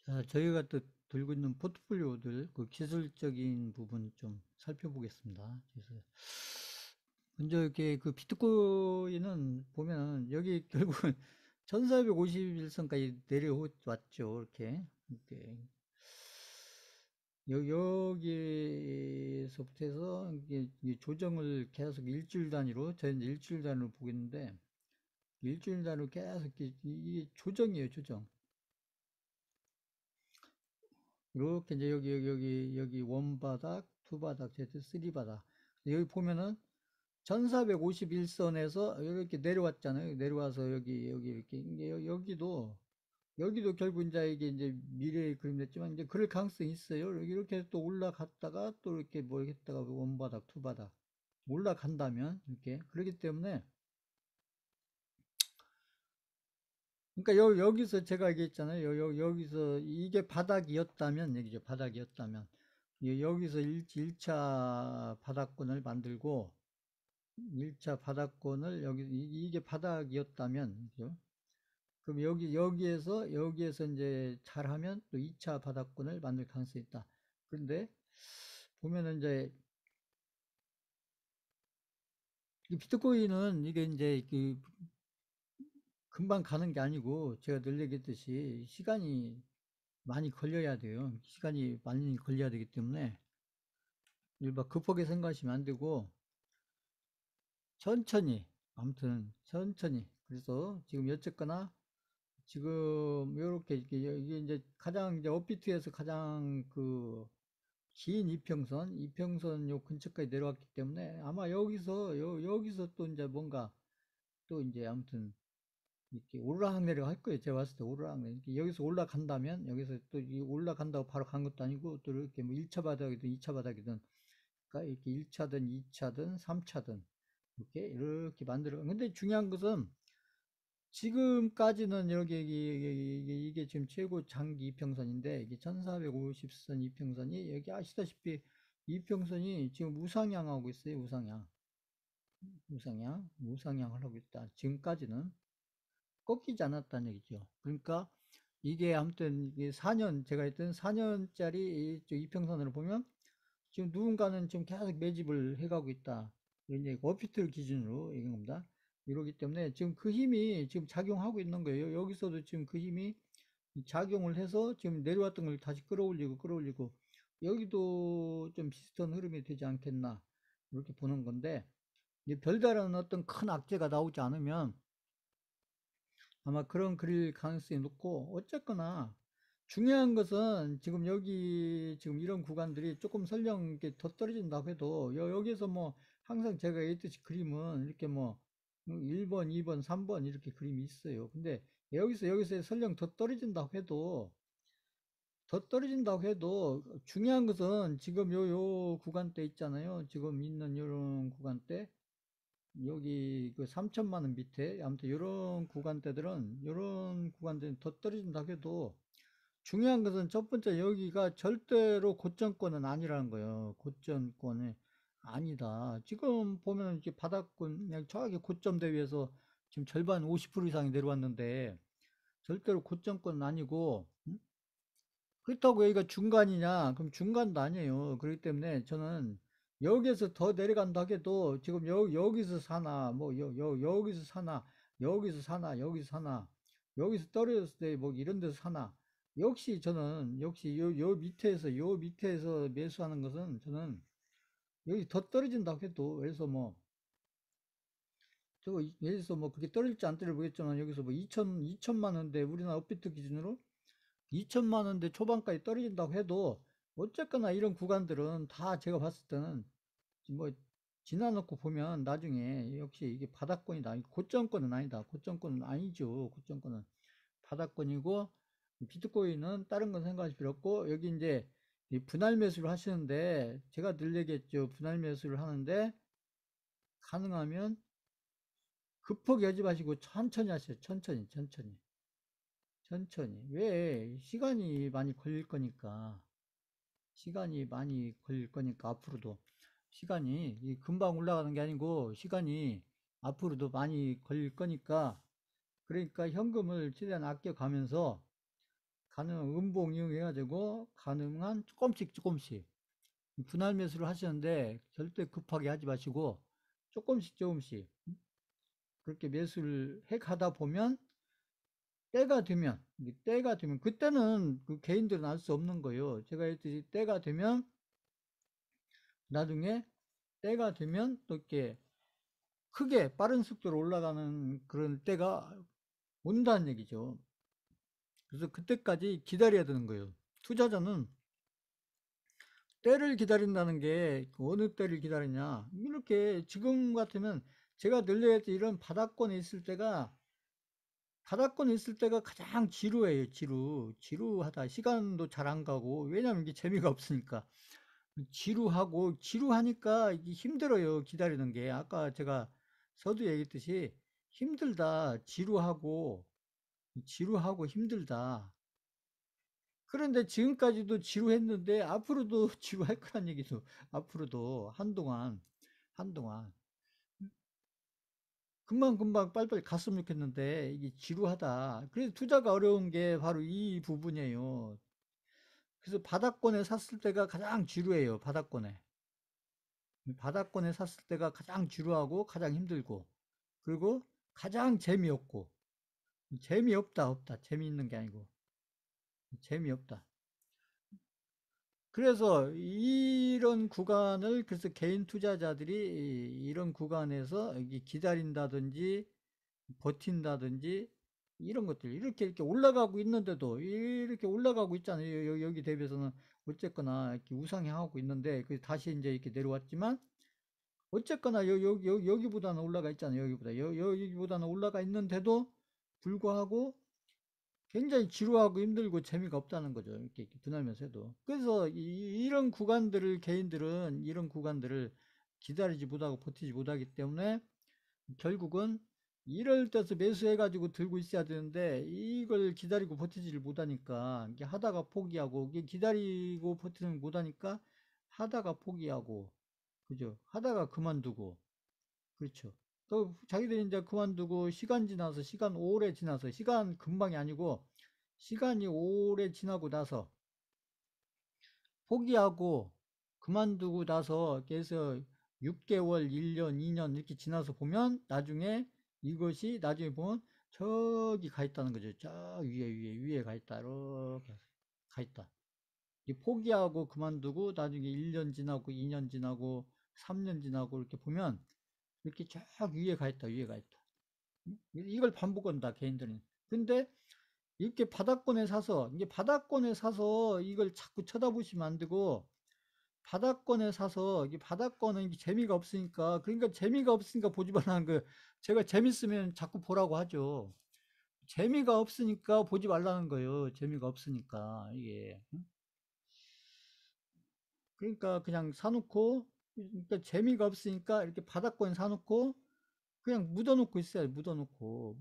자, 저희가 또 들고 있는 포트폴리오들, 그 기술적인 부분 좀 살펴보겠습니다. 그래서 먼저 이렇게 그 비트코인은 보면 여기 결국은 1451선까지 내려왔죠. 이렇게. 여기서부터 해서 이게 조정을 계속 일주일 단위로, 저희는 일주일 단위로 보겠는데, 일주일 단위로 계속 이게 조정이에요, 조정. 이렇게 이제 여기 원 바닥, 투 바닥, 쓰리 바닥. 여기 보면은 1451선에서 이렇게 내려왔잖아요. 내려와서 여기 이렇게 이게 여기도 결국 이제 미래의 그림 됐지만 이제 그럴 가능성이 있어요. 이렇게 또 올라갔다가 또 이렇게 뭘 했다가 원 바닥, 투 바닥 올라간다면 이렇게 그렇기 때문에 그러니까 여기서 제가 얘기했잖아요. 여기서 이게 바닥이었다면, 얘기죠. 바닥이었다면. 여기서 1차 바닥권을 만들고, 1차 바닥권을 이게 바닥이었다면, 그죠? 그럼 여기에서 이제 잘하면 또 2차 바닥권을 만들 가능성이 있다. 그런데, 보면은 이제, 이 비트코인은 이게 이제 금방 가는 게 아니고, 제가 늘 얘기했듯이 시간이 많이 걸려야 돼요. 시간이 많이 걸려야 되기 때문에 막 급하게 생각하시면 안 되고 천천히, 아무튼 천천히. 그래서 지금 어쨌거나 지금 요렇게 이게 이제 가장 이제 업비트에서 가장 그 긴 이평선 요 근처까지 내려왔기 때문에 아마 여기서 또 이제 뭔가 또 이제 아무튼 이렇게 오르락내리락 할 거예요. 제가 봤을 때 오르락내리락. 여기서 올라간다면, 여기서 또 올라간다고 바로 간 것도 아니고, 또 이렇게 뭐 1차 바닥이든 2차 바닥이든, 그러니까 이렇게 1차든 2차든 3차든, 이렇게 만들어. 근데 중요한 것은, 지금까지는 이게 지금 최고 장기 이평선인데, 이게 1450선 이평선이, 여기 아시다시피 이평선이 지금 우상향하고 있어요. 우상향을 하고 있다. 지금까지는. 꺾이지 않았다는 얘기죠. 그러니까 이게 아무튼 이게 4년 제가 했던 4년짜리 이평선으로 보면 지금 누군가는 지금 계속 매집을 해가고 있다. 이제 워피트를 기준으로 얘기한 겁니다. 이러기 때문에 지금 그 힘이 지금 작용하고 있는 거예요. 여기서도 지금 그 힘이 작용을 해서 지금 내려왔던 걸 다시 끌어올리고 여기도 좀 비슷한 흐름이 되지 않겠나 이렇게 보는 건데 별다른 어떤 큰 악재가 나오지 않으면 아마 그런 그릴 가능성이 높고 어쨌거나 중요한 것은 지금 여기 지금 이런 구간들이 조금 설령 이렇게 더 떨어진다고 해도 여기서 뭐 항상 제가 얘기했듯이 그림은 이렇게 뭐 1번, 2번, 3번 이렇게 그림이 있어요. 근데 여기서 설령 더 떨어진다고 해도 중요한 것은 지금 요 구간대 있잖아요. 지금 있는 요런 구간대 여기 그 3천만 원 밑에 아무튼 이런 구간들은 더 떨어진다고 해도 중요한 것은 첫 번째 여기가 절대로 고점권은 아니라는 거예요. 고점권이 아니다. 지금 보면 이렇게 바닥권 그냥 저기 고점 대비해서 지금 절반 50% 이상이 내려왔는데 절대로 고점권은 아니고 그렇다고 여기가 중간이냐? 그럼 중간도 아니에요. 그렇기 때문에 저는 여기에서 더 내려간다 해도 지금 여기서 사나, 뭐, 여기서 사나, 여기서 사나, 여기서 떨어졌을 때 뭐 이런 데서 사나. 역시 요 밑에서 매수하는 것은 저는 여기 더 떨어진다고 해도, 예를 들어서 뭐 그렇게 떨어질지 안 떨어질지 모르겠지만 여기서 뭐 2천만 원대 우리나라 업비트 기준으로 2천만 원대 초반까지 떨어진다고 해도 어쨌거나 이런 구간들은 다 제가 봤을 때는 뭐 지나놓고 보면 나중에 역시 이게 바닥권이다. 고점권은 아니다. 고점권은 아니죠. 고점권은 바닥권이고 비트코인은 다른 건 생각하실 필요 없고 여기 이제 분할 매수를 하시는데 제가 늘 얘기했죠. 분할 매수를 하는데 가능하면 급하게 하지 마시고 천천히 하세요. 천천히. 왜? 시간이 많이 걸릴 거니까 앞으로도 시간이 금방 올라가는 게 아니고 시간이 앞으로도 많이 걸릴 거니까 그러니까 현금을 최대한 아껴가면서 가능한 음봉 이용해가지고 가능한 조금씩 조금씩 분할 매수를 하시는데 절대 급하게 하지 마시고 조금씩 조금씩 그렇게 매수를 해 가다 보면 때가 되면 그때는 그 개인들은 알 수 없는 거예요. 제가 했듯이 나중에 때가 되면 또 이렇게 크게 빠른 속도로 올라가는 그런 때가 온다는 얘기죠. 그래서 그때까지 기다려야 되는 거예요. 투자자는 때를 기다린다는 게 어느 때를 기다리냐. 이렇게 지금 같으면 제가 늘 얘기했듯이 이런 바닥권에 있을 때가 가장 지루해요. 지루하다. 시간도 잘 안 가고. 왜냐면 이게 재미가 없으니까. 지루하니까 이게 힘들어요. 기다리는 게. 아까 제가 서두 얘기했듯이 힘들다. 지루하고 힘들다. 그런데 지금까지도 지루했는데 앞으로도 지루할 거란 얘기죠. 앞으로도 한동안. 금방금방 빨리빨리 갔으면 좋겠는데 이게 지루하다. 그래서 투자가 어려운 게 바로 이 부분이에요. 그래서 바닥권에 샀을 때가 가장 지루해요. 바닥권에 샀을 때가 가장 지루하고 가장 힘들고 그리고 가장 재미없고 재미없다 없다. 재미있는 게 아니고 재미없다. 그래서 이런 구간을 그래서 개인 투자자들이 이런 구간에서 기다린다든지 버틴다든지 이런 것들 이렇게 올라가고 있는데도 이렇게 올라가고 있잖아요. 여기 대비해서는 어쨌거나 이렇게 우상향하고 있는데 그 다시 이제 이렇게 내려왔지만 어쨌거나 여기보다는 올라가 있잖아요. 여기보다는 올라가 있는데도 불구하고 굉장히 지루하고 힘들고 재미가 없다는 거죠. 이렇게 분할면서 해도. 그래서 이런 구간들을 개인들은 이런 구간들을 기다리지 못하고 버티지 못하기 때문에 결국은 이럴 때서 매수해가지고 들고 있어야 되는데 이걸 기다리고 버티지를 못하니까 이게 하다가 포기하고 이게 기다리고 버티는 못하니까 하다가 포기하고 그죠? 하다가 그만두고 그렇죠. 또 자기들이 이제 그만두고 시간 오래 지나서 시간 금방이 아니고 시간이 오래 지나고 나서 포기하고 그만두고 나서 그래서 6개월, 1년, 2년 이렇게 지나서 보면 나중에 보면 저기 가 있다는 거죠. 저 위에 가 있다. 이렇게 가 있다. 이 포기하고 그만두고 나중에 1년 지나고 2년 지나고 3년 지나고 이렇게 보면 이렇게 저 위에 가 있다. 이걸 반복한다, 개인들은. 근데 이렇게 이게 바닥권에 사서 이걸 자꾸 쳐다보시면 안 되고, 바닥권에 사서, 이게 바닥권은 이게 재미가 없으니까 보지 말라는 거예요. 제가 재밌으면 자꾸 보라고 하죠. 재미가 없으니까 보지 말라는 거예요. 재미가 없으니까, 이게. 응? 그러니까 그냥 사놓고, 그러니까 재미가 없으니까 이렇게 바닥권에 사놓고, 그냥 묻어놓고 있어요. 묻어놓고.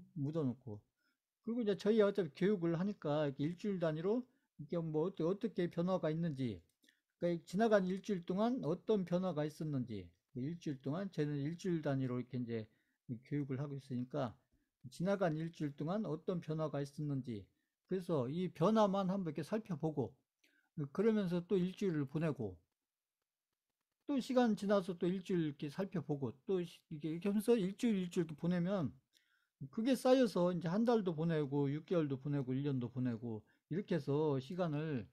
그리고 이제 저희 어차피 교육을 하니까 이렇게 일주일 단위로 이게 뭐 어떻게 변화가 있는지, 그러니까 지나간 일주일 동안 어떤 변화가 있었는지, 그 일주일 동안 저는 일주일 단위로 이렇게 이제 교육을 하고 있으니까 지나간 일주일 동안 어떤 변화가 있었는지, 그래서 이 변화만 한번 이렇게 살펴보고, 그러면서 또 일주일을 보내고, 또 시간 지나서 또 일주일 이렇게 살펴보고, 또 이렇게 하면서 일주일 이렇게 보내면 그게 쌓여서 이제 한 달도 보내고 6개월도 보내고 1년도 보내고 이렇게 해서 시간을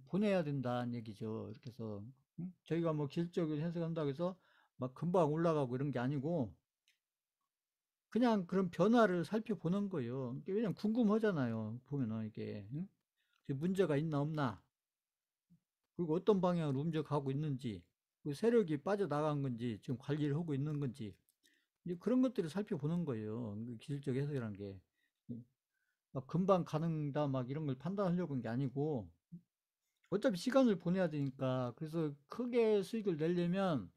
보내야 된다는 얘기죠. 이렇게 해서 저희가 뭐 기술적으로 해석한다고 해서 막 금방 올라가고 이런 게 아니고 그냥 그런 변화를 살펴보는 거예요. 왜냐면 궁금하잖아요. 보면은 이게 문제가 있나 없나 그리고 어떤 방향으로 움직여가고 있는지 그 세력이 빠져나간 건지 지금 관리를 하고 있는 건지 이제 그런 것들을 살펴보는 거예요. 기술적 해석이라는 게. 막 금방 가는다 막 이런 걸 판단하려고 한 게 아니고 어차피 시간을 보내야 되니까 그래서 크게 수익을 내려면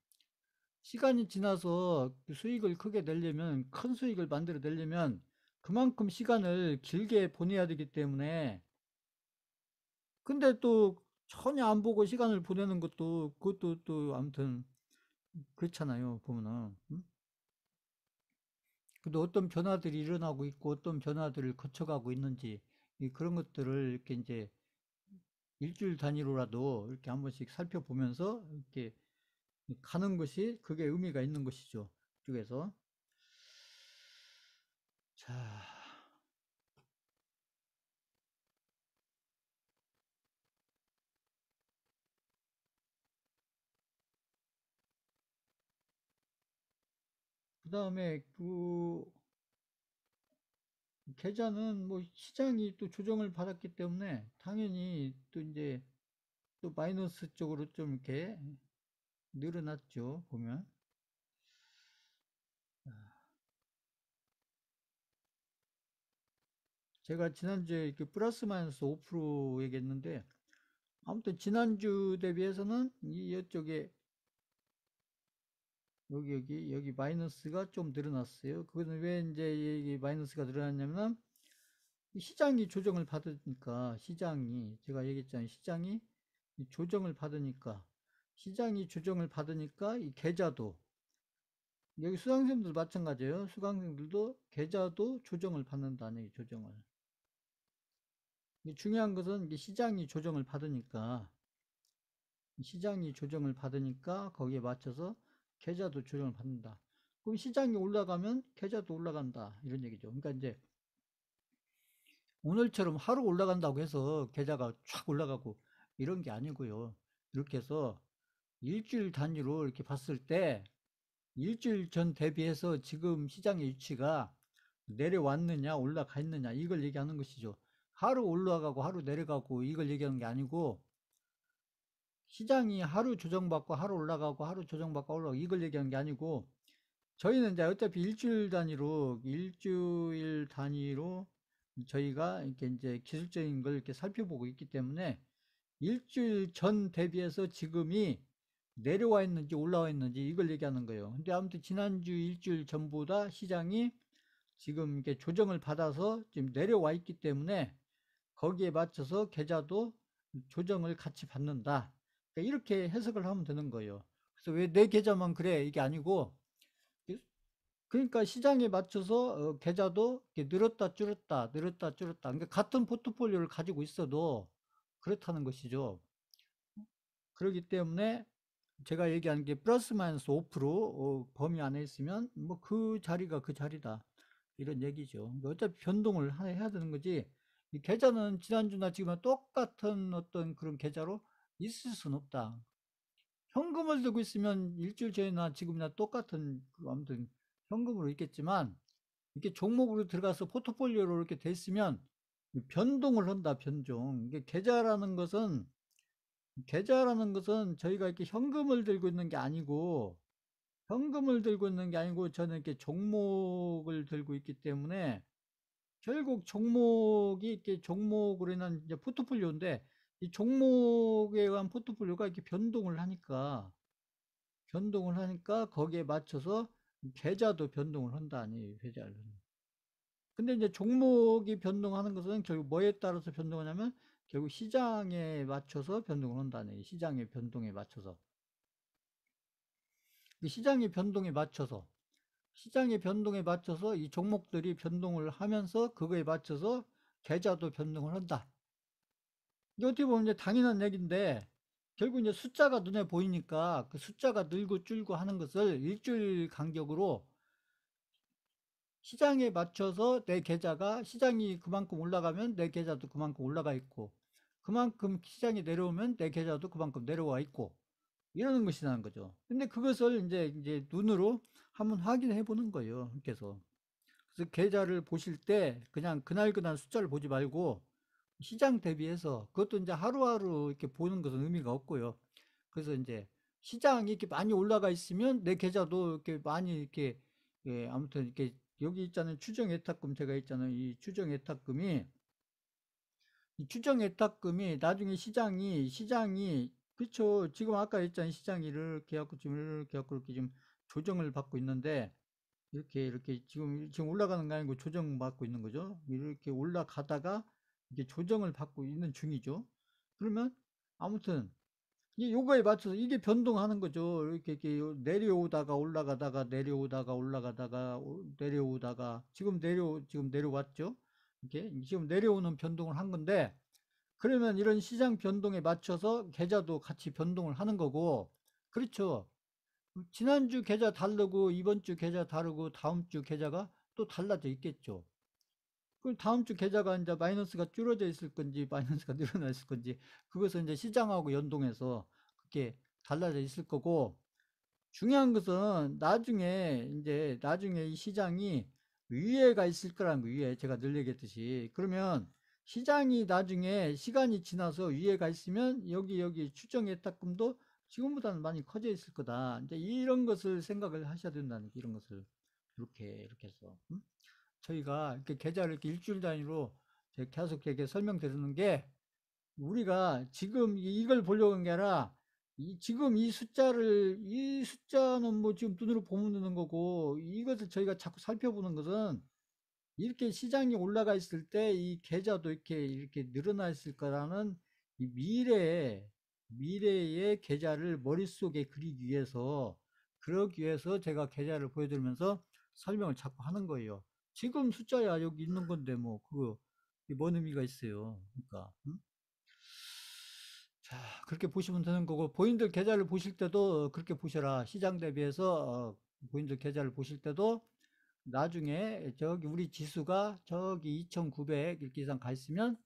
시간이 지나서 그 수익을 크게 내려면 큰 수익을 만들어 내려면 그만큼 시간을 길게 보내야 되기 때문에 근데 또 전혀 안 보고 시간을 보내는 것도 그것도 또 아무튼 그렇잖아요 보면은 근데 어떤 변화들이 일어나고 있고 어떤 변화들을 거쳐가고 있는지 그런 것들을 이렇게 이제 일주일 단위로라도 이렇게 한 번씩 살펴보면서 이렇게 가는 것이 그게 의미가 있는 것이죠. 쪽에서. 자, 그 다음에 그 계좌는 뭐 시장이 또 조정을 받았기 때문에 당연히 또 이제 또 마이너스 쪽으로 좀 이렇게 늘어났죠. 보면. 제가 지난주에 이렇게 플러스 마이너스 5% 얘기했는데 아무튼 지난주 대비해서는 이쪽에 여기 마이너스가 좀 늘어났어요. 그거는 왜 이제 이게 마이너스가 늘어났냐면 시장이 조정을 받으니까 제가 얘기했잖아요. 시장이 조정을 받으니까 이 계좌도 여기 수강생들도 마찬가지예요. 수강생들도 계좌도 조정을 받는다는 얘기, 조정을. 중요한 것은 시장이 조정을 받으니까 거기에 맞춰서 계좌도 조정을 받는다. 그럼 시장이 올라가면 계좌도 올라간다. 이런 얘기죠. 그러니까 이제 오늘처럼 하루 올라간다고 해서 계좌가 쫙 올라가고 이런 게 아니고요. 이렇게 해서 일주일 단위로 이렇게 봤을 때 일주일 전 대비해서 지금 시장의 위치가 내려왔느냐 올라가 있느냐 이걸 얘기하는 것이죠. 하루 올라가고 하루 내려가고 이걸 얘기하는 게 아니고 시장이 하루 조정받고 하루 올라가고 하루 조정받고 올라가고 이걸 얘기하는 게 아니고 저희는 이제 어차피 일주일 단위로 저희가 이렇게 이제 기술적인 걸 이렇게 살펴보고 있기 때문에 일주일 전 대비해서 지금이 내려와 있는지 올라와 있는지 이걸 얘기하는 거예요. 근데 아무튼 지난주 일주일 전보다 시장이 지금 이렇게 조정을 받아서 지금 내려와 있기 때문에 거기에 맞춰서 계좌도 조정을 같이 받는다. 그러니까 이렇게 해석을 하면 되는 거예요. 그래서 왜 내 계좌만 그래? 이게 아니고 그러니까 시장에 맞춰서 계좌도 늘었다 줄었다 늘었다 줄었다 그러니까 같은 포트폴리오를 가지고 있어도 그렇다는 것이죠. 그렇기 때문에 제가 얘기하는 게 플러스 마이너스 5% 범위 안에 있으면 뭐 그 자리가 그 자리다 이런 얘기죠. 그러니까 어차피 변동을 해야 되는 거지. 이 계좌는 지난주나 지금은 똑같은 어떤 그런 계좌로 있을 수는 없다. 현금을 들고 있으면 일주일 전이나 지금이나 똑같은 아무튼 현금으로 있겠지만 이렇게 종목으로 들어가서 포트폴리오로 이렇게 돼 있으면 변동을 한다, 변종. 이게 계좌라는 것은 저희가 이렇게 현금을 들고 있는 게 아니고 저는 이렇게 종목을 들고 있기 때문에 결국 종목이 이렇게 종목으로 인한 이제 포트폴리오인데 이 종목에 의한 포트폴리오가 이렇게 변동을 하니까 거기에 맞춰서 계좌도 변동을 한다니 계좌를. 근데 이제 종목이 변동하는 것은 결국 뭐에 따라서 변동하냐면 결국 시장에 맞춰서 변동을 한다는 시장의 변동에 맞춰서. 시장의 변동에 맞춰서 이 종목들이 변동을 하면서 그거에 맞춰서 계좌도 변동을 한다. 이게 어떻게 보면 이제 당연한 얘기인데 결국 이제 숫자가 눈에 보이니까 그 숫자가 늘고 줄고 하는 것을 일주일 간격으로 시장에 맞춰서 내 계좌가 시장이 그만큼 올라가면 내 계좌도 그만큼 올라가 있고 그만큼 시장이 내려오면 내 계좌도 그만큼 내려와 있고 이러는 것이라는 거죠. 근데 그것을 이제 눈으로 한번 확인해 보는 거예요. 그래서 계좌를 보실 때 그냥 그날 숫자를 보지 말고 시장 대비해서 그것도 이제 하루하루 이렇게 보는 것은 의미가 없고요. 그래서 이제 시장이 이렇게 많이 올라가 있으면 내 계좌도 이렇게 많이 이렇게 예, 아무튼 이렇게 여기 있잖아요. 추정 예탁금 제가 있잖아요. 이 추정 예탁금이 나중에 시장이 그렇죠. 지금 아까 했잖아요. 시장이 이렇게 해갖고 이렇게 좀 조정을 받고 있는데 이렇게 지금 올라가는 거 아니고 조정받고 있는 거죠. 이렇게 올라가다가 이게 조정을 받고 있는 중이죠. 그러면 아무튼 이 요거에 맞춰서 이게 변동하는 거죠. 이렇게 내려오다가 올라가다가 내려오다가 올라가다가 내려오다가 지금 내려왔죠. 이렇게 지금 내려오는 변동을 한 건데 그러면 이런 시장 변동에 맞춰서 계좌도 같이 변동을 하는 거고 그렇죠. 지난주 계좌 다르고 이번 주 계좌 다르고 다음 주 계좌가 또 달라져 있겠죠. 그럼 다음 주 계좌가 이제 마이너스가 줄어져 있을 건지 마이너스가 늘어나 있을 건지 그것은 이제 시장하고 연동해서 그렇게 달라져 있을 거고 중요한 것은 나중에 이 시장이 위에가 있을 거라는 거 위에 제가 늘 얘기했듯이 그러면 시장이 나중에 시간이 지나서 위에가 있으면 여기 추정 예탁금도 지금보다는 많이 커져 있을 거다. 이제 이런 것을 생각을 하셔야 된다는 이런 것을 이렇게 해서 저희가 이렇게 계좌를 이렇게 일주일 단위로 계속 이렇게 설명드리는 게 우리가 지금 이걸 보려고 한 게 아니라 지금 이 숫자는 뭐 지금 눈으로 보면 되는 거고 이것을 저희가 자꾸 살펴보는 것은 이렇게 시장이 올라가 있을 때 이 계좌도 이렇게 늘어나 있을 거라는 이 미래의 계좌를 머릿속에 그리기 위해서 그러기 위해서 제가 계좌를 보여드리면서 설명을 자꾸 하는 거예요. 지금 숫자야 여기 있는 건데 뭐 그거 뭔 의미가 있어요. 그러니까 자, 그렇게 보시면 되는 거고, 본인들 계좌를 보실 때도 그렇게 보셔라. 시장 대비해서, 본인들 계좌를 보실 때도 나중에 저기 우리 지수가 저기 2,900 이렇게 이상 가 있으면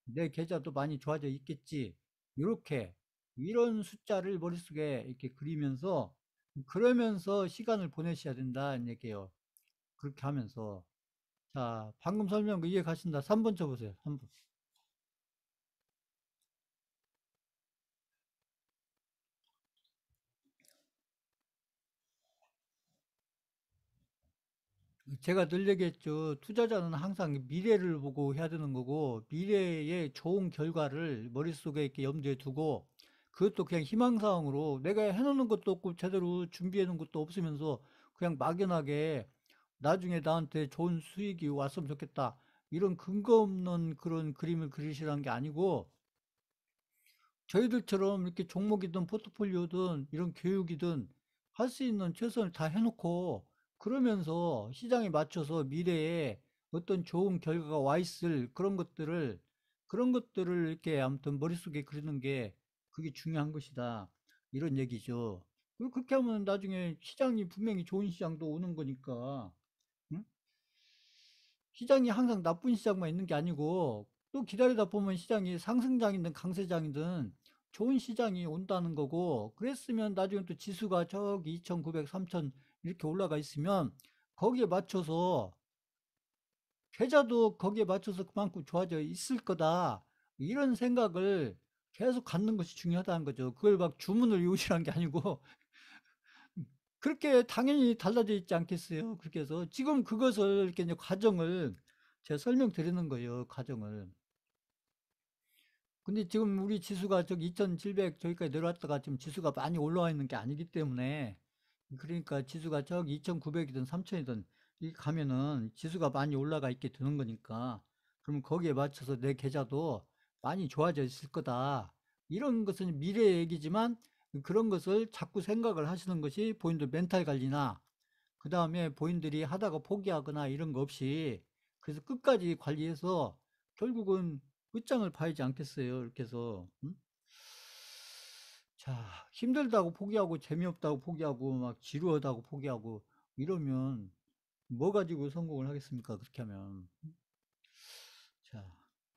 내 계좌도 많이 좋아져 있겠지. 이렇게, 이런 숫자를 머릿속에 이렇게 그리면서, 그러면서 시간을 보내셔야 된다는 얘기예요. 그렇게 하면서. 자, 방금 설명 이해 가신다. 3번 쳐보세요. 3번. 제가 늘 얘기했죠. 투자자는 항상 미래를 보고 해야 되는 거고, 미래의 좋은 결과를 머릿속에 이렇게 염두에 두고, 그것도 그냥 희망사항으로 내가 해놓는 것도 없고, 제대로 준비해 놓은 것도 없으면서, 그냥 막연하게 나중에 나한테 좋은 수익이 왔으면 좋겠다. 이런 근거 없는 그런 그림을 그리시라는 게 아니고, 저희들처럼 이렇게 종목이든 포트폴리오든 이런 교육이든 할 수 있는 최선을 다 해놓고 그러면서 시장에 맞춰서 미래에 어떤 좋은 결과가 와 있을 그런 것들을 이렇게 아무튼 머릿속에 그리는 게 그게 중요한 것이다. 이런 얘기죠. 그렇게 하면 나중에 시장이 분명히 좋은 시장도 오는 거니까. 응? 시장이 항상 나쁜 시장만 있는 게 아니고 또 기다리다 보면 시장이 상승장이든 강세장이든 좋은 시장이 온다는 거고 그랬으면 나중에 또 지수가 저기 2,900, 3,000 이렇게 올라가 있으면 거기에 맞춰서 계좌도 거기에 맞춰서 그만큼 좋아져 있을 거다. 이런 생각을 계속 갖는 것이 중요하다는 거죠. 그걸 막 주문을 외우시라는 게 아니고 그렇게 당연히 달라져 있지 않겠어요? 그렇게 해서 지금 그것을 이렇게 이제 과정을 제가 설명드리는 거예요, 과정을. 근데 지금 우리 지수가 저기 2,700 저기까지 내려왔다가 지금 지수가 많이 올라와 있는 게 아니기 때문에 그러니까 지수가 저기 2,900이든 3,000이든 이 가면은 지수가 많이 올라가 있게 되는 거니까 그러면 거기에 맞춰서 내 계좌도 많이 좋아져 있을 거다. 이런 것은 미래 얘기지만 그런 것을 자꾸 생각을 하시는 것이 본인들 멘탈 관리나 그 다음에 본인들이 하다가 포기하거나 이런 거 없이 그래서 끝까지 관리해서 결국은 끝장을 봐야지 않겠어요. 이렇게 해서 자 힘들다고 포기하고 재미없다고 포기하고 막 지루하다고 포기하고 이러면 뭐 가지고 성공을 하겠습니까? 그렇게 하면 자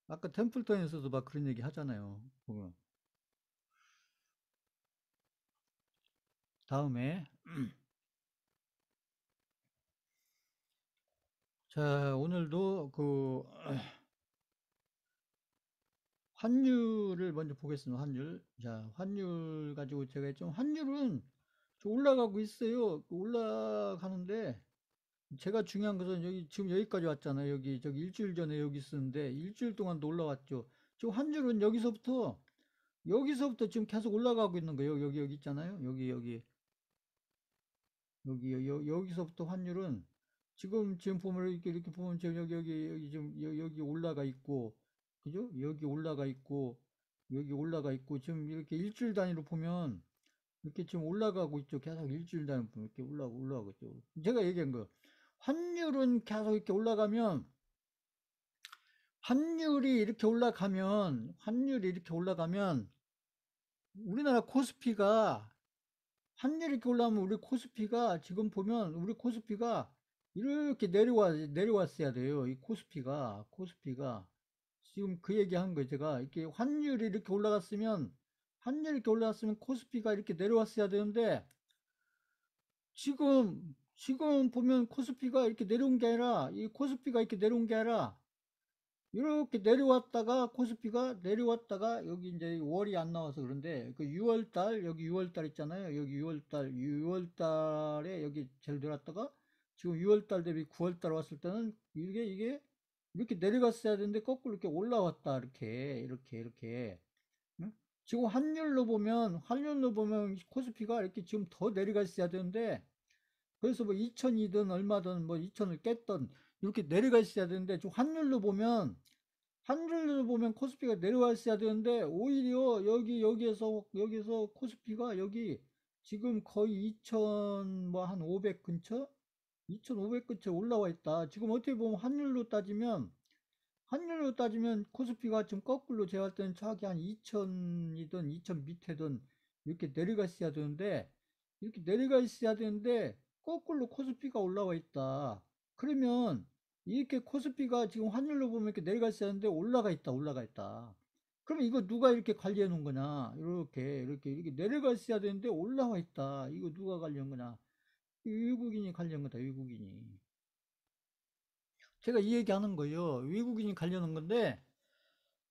아까 템플턴에서도 막 그런 얘기 하잖아요. 보면 다음에 자 오늘도 그 환율을 먼저 보겠습니다. 환율. 자, 환율 가지고 제가 했죠. 환율은 좀 올라가고 있어요. 올라가는데 제가 중요한 것은 여기 지금 여기까지 왔잖아요. 여기 저기 일주일 전에 여기 있었는데 일주일 동안도 올라왔죠. 지금 환율은 여기서부터 지금 계속 올라가고 있는 거예요. 여기 있잖아요. 여기서부터 환율은 지금 보면 이렇게 보면 지금 여기 지금 여기 올라가 있고 그죠? 여기 올라가 있고 여기 올라가 있고, 지금 이렇게 일주일 단위로 보면, 이렇게 지금 올라가고 있죠. 계속 일주일 단위로 보면 이렇게 올라가고 있죠. 제가 얘기한 거. 환율은 계속 이렇게 올라가면, 환율이 이렇게 올라가면, 우리나라 코스피가 환율이 이렇게 올라가면 우리 코스피가 지금 보면 우리 코스피가 이렇게 내려왔어야 돼요. 이 코스피가 지금 그 얘기 한 거예요. 제가 이렇게 환율이 이렇게 올라갔으면 코스피가 이렇게 내려왔어야 되는데 지금 보면 코스피가 이렇게 내려온 게 아니라 이 코스피가 이렇게 내려온 게 아니라 이렇게 내려왔다가 코스피가 내려왔다가 여기 이제 월이 안 나와서 그런데 그 6월달 여기 6월달 있잖아요. 여기 6월달에 여기 제일 내려왔다가 지금 6월달 대비 9월달 왔을 때는 이게 이렇게 내려갔어야 되는데 거꾸로 이렇게 올라왔다 이렇게 응? 지금 환율로 보면 코스피가 이렇게 지금 더 내려가 있어야 되는데 그래서 뭐 2000이든 얼마든 뭐 2000을 깼던 이렇게 내려가 있어야 되는데 좀 환율로 보면 코스피가 내려와 있어야 되는데 오히려 여기에서 코스피가 여기 지금 거의 2000 뭐 한 500 근처 2500 근처 올라와 있다. 지금 어떻게 보면 환율로 따지면 코스피가 지금 거꾸로 제가 할 때는 저기 한 2000이든 2000 밑에든 이렇게 내려가 있어야 되는데 거꾸로 코스피가 올라와 있다. 그러면 이렇게 코스피가 지금 환율로 보면 이렇게 내려가 있어야 하는데 올라가 있다. 그러면 이거 누가 이렇게 관리해 놓은 거냐? 이렇게 내려가 있어야 되는데 올라와 있다. 이거 누가 관리한 거냐? 외국인이 관리한 거다, 외국인이. 제가 이 얘기 하는 거예요. 외국인이 관리하는 건데,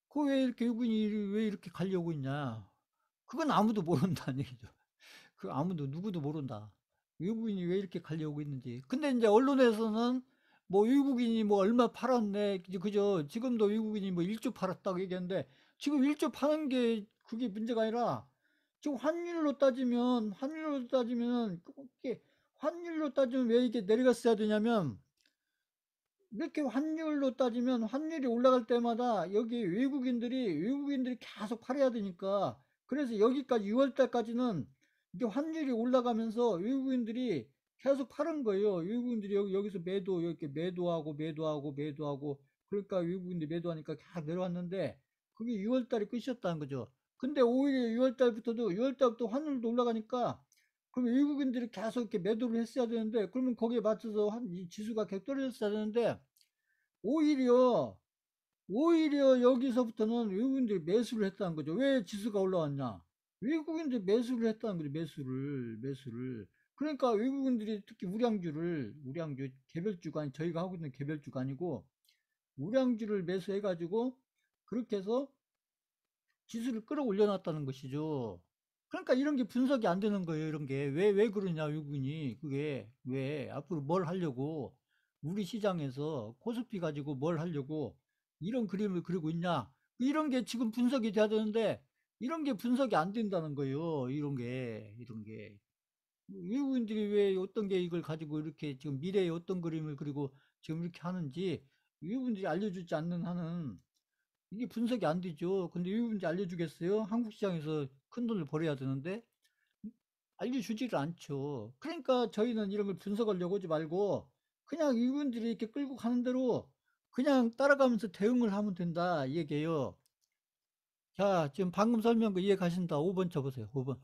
그 왜 이렇게 외국인이 왜 이렇게 가려고 있냐? 그건 아무도 모른다는 얘기죠. 그 아무도 누구도 모른다. 외국인이 왜 이렇게 가려고 있는지. 근데 이제 언론에서는 뭐 외국인이 뭐 얼마 팔았네. 그죠? 지금도 외국인이 뭐 1조 팔았다고 얘기하는데 지금 1조 파는 게 그게 문제가 아니라 지금 환율로 따지면 왜 이게 내려갔어야 되냐면 이렇게 환율로 따지면 환율이 올라갈 때마다 여기 외국인들이 계속 팔아야 되니까 그래서 여기까지 6월 달까지는 이게 환율이 올라가면서 외국인들이 계속 파는 거예요. 외국인들이 여기서 이렇게 매도하고 그러니까 외국인들이 매도하니까 계속 내려왔는데 그게 6월 달이 끝이었다는 거죠. 근데 오히려 6월 달부터 환율도 올라가니까 그럼 외국인들이 계속 이렇게 매도를 했어야 되는데 그러면 거기에 맞춰서 이 지수가 계속 떨어졌어야 되는데 오히려 여기서부터는 외국인들이 매수를 했다는 거죠. 왜 지수가 올라왔냐? 외국인들이 매수를 했다는 거죠. 매수를. 그러니까 외국인들이 특히 우량주 개별주가 아니 저희가 하고 있는 개별주가 아니고 우량주를 매수해가지고 그렇게 해서 지수를 끌어올려 놨다는 것이죠. 그러니까 이런 게 분석이 안 되는 거예요. 이런 게. 왜 그러냐, 외국인이. 그게 왜 앞으로 뭘 하려고 우리 시장에서 코스피 가지고 뭘 하려고 이런 그림을 그리고 있냐. 이런 게 지금 분석이 돼야 되는데 이런 게 분석이 안 된다는 거예요. 이런 게. 외국인들이 왜 어떤 게 이걸 가지고 이렇게 지금 미래에 어떤 그림을 그리고 지금 이렇게 하는지 외국인들이 알려주지 않는 한은 이게 분석이 안 되죠. 근데 왜 그런지 알려주겠어요? 한국 시장에서 큰 돈을 벌어야 되는데 알려주지를 않죠. 그러니까 저희는 이런 걸 분석하려고 하지 말고 그냥 이분들이 이렇게 끌고 가는 대로 그냥 따라가면서 대응을 하면 된다 이 얘기예요. 자, 지금 방금 설명한 거 이해 가신다. 5번 쳐보세요. 5번.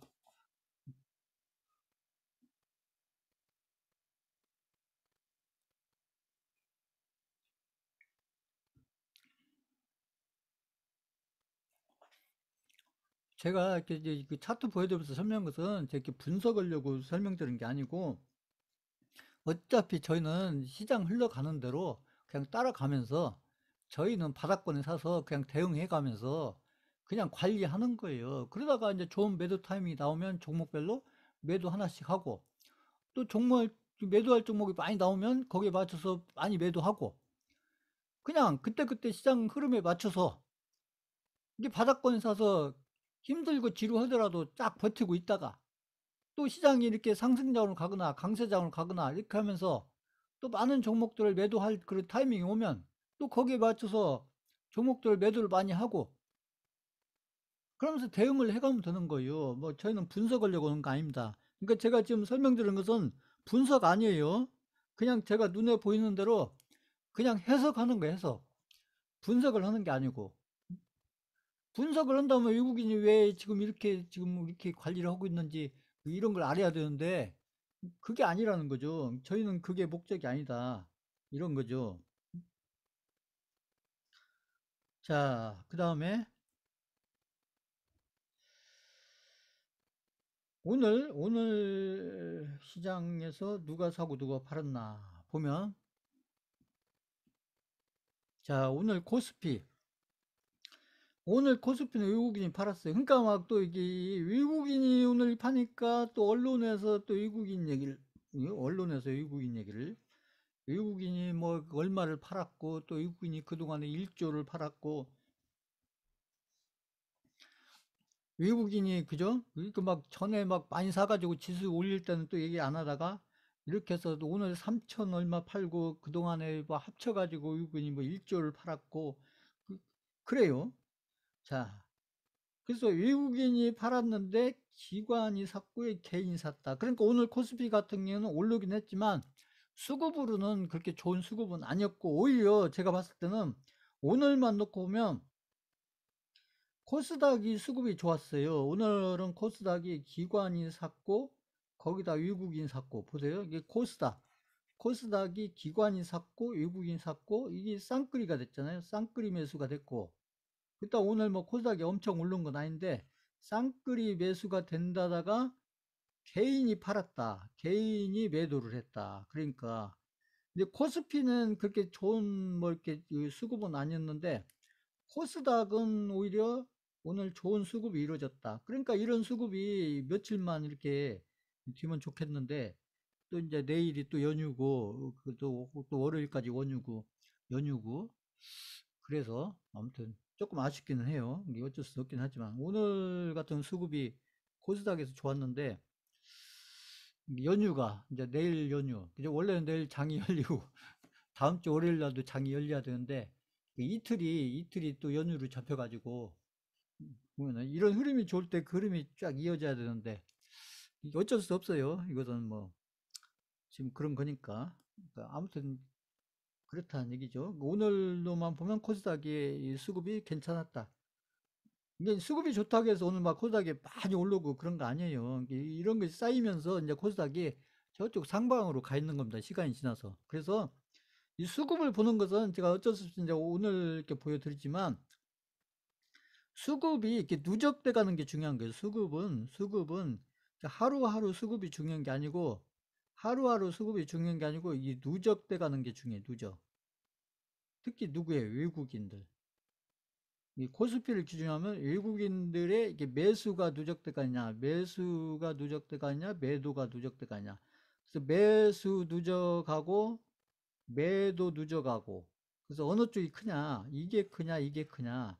제가 이렇게 이제 그 차트 보여드리면서 설명한 것은 제가 이렇게 분석하려고 설명드린 게 아니고 어차피 저희는 시장 흘러가는 대로 그냥 따라가면서 저희는 바닥권에 사서 그냥 대응해 가면서 그냥 관리하는 거예요. 그러다가 이제 좋은 매도 타이밍이 나오면 종목별로 매도 하나씩 하고 또 매도할 종목이 많이 나오면 거기에 맞춰서 많이 매도하고 그냥 그때그때 시장 흐름에 맞춰서 이게 바닥권에 사서 힘들고 지루하더라도 쫙 버티고 있다가 또 시장이 이렇게 상승장으로 가거나 강세장으로 가거나 이렇게 하면서 또 많은 종목들을 매도할 그런 타이밍이 오면 또 거기에 맞춰서 종목들 매도를 많이 하고 그러면서 대응을 해가면 되는 거예요. 뭐 저희는 분석하려고 하는 거 아닙니다. 그러니까 제가 지금 설명드린 것은 분석 아니에요. 그냥 제가 눈에 보이는 대로 그냥 해석하는 거예요, 해석. 분석을 하는 게 아니고. 분석을 한다면 외국인이 왜 지금 이렇게 관리를 하고 있는지 이런 걸 알아야 되는데 그게 아니라는 거죠. 저희는 그게 목적이 아니다. 이런 거죠. 자, 그 다음에 오늘 시장에서 누가 사고 누가 팔았나 보면, 자, 오늘 코스피는 외국인이 팔았어요. 그러니까 막 또 이게 외국인이 오늘 파니까 또 언론에서 또 언론에서 외국인이 뭐 얼마를 팔았고 또 외국인이 그동안에 1조를 팔았고 외국인이 그죠? 그러니까 막 전에 막 많이 사가지고 지수 올릴 때는 또 얘기 안 하다가 이렇게 해서 오늘 3천 얼마 팔고 그동안에 뭐 합쳐가지고 외국인이 뭐 1조를 팔았고 그래요. 자, 그래서 외국인이 팔았는데 기관이 샀고 개인이 샀다. 그러니까 오늘 코스피 같은 경우는 오르긴 했지만 수급으로는 그렇게 좋은 수급은 아니었고 오히려 제가 봤을 때는 오늘만 놓고 보면 코스닥이 수급이 좋았어요. 오늘은 코스닥이 기관이 샀고 거기다 외국인 샀고 보세요. 이게 코스닥이 기관이 샀고 외국인 샀고 이게 쌍끌이가 됐잖아요. 쌍끌이 매수가 됐고 그다 오늘 뭐 코스닥이 엄청 오른 건 아닌데 쌍끌이 매수가 된다다가 개인이 팔았다. 개인이 매도를 했다. 그러니까 근데 코스피는 그렇게 좋은 뭐 이렇게 그 수급은 아니었는데 코스닥은 오히려 오늘 좋은 수급이 이루어졌다. 그러니까 이런 수급이 며칠만 이렇게 뒤면 좋겠는데 또 이제 내일이 또 연휴고 또 월요일까지 연휴고 그래서 아무튼 조금 아쉽기는 해요. 이게 어쩔 수 없긴 하지만 오늘 같은 수급이 코스닥에서 좋았는데 연휴가 이제 내일 연휴. 이제 원래는 내일 장이 열리고 다음 주 월요일 날도 장이 열려야 되는데 그 이틀이 또 연휴로 잡혀가지고 보면은 이런 흐름이 좋을 때 그 흐름이 쫙 이어져야 되는데 이게 어쩔 수 없어요. 이것은 뭐 지금 그런 거니까. 그러니까 아무튼 그렇다는 얘기죠. 오늘로만 보면 코스닥의 수급이 괜찮았다. 이게 수급이 좋다고 해서 오늘 막 코스닥이 많이 오르고 그런 거 아니에요. 이런 게 쌓이면서 이제 코스닥이 저쪽 상방으로 가 있는 겁니다. 시간이 지나서. 그래서 이 수급을 보는 것은 제가 어쩔 수 없이 이제 오늘 이렇게 보여드리지만 수급이 이렇게 누적돼 가는 게 중요한 거예요. 수급은 하루하루 수급이 중요한 게 아니고 하루하루 수급이 중요한 게 아니고 이 누적돼 가는 게 중요해요. 누적. 특히 누구예요? 외국인들. 이 코스피를 기준하면 외국인들의 이게 매수가 누적돼가 있냐, 매수가 누적돼가 있냐, 매도가 매도가 있냐. 그래서 매수 누적하고 매도 누적하고. 그래서 어느 쪽이 크냐, 이게 크냐.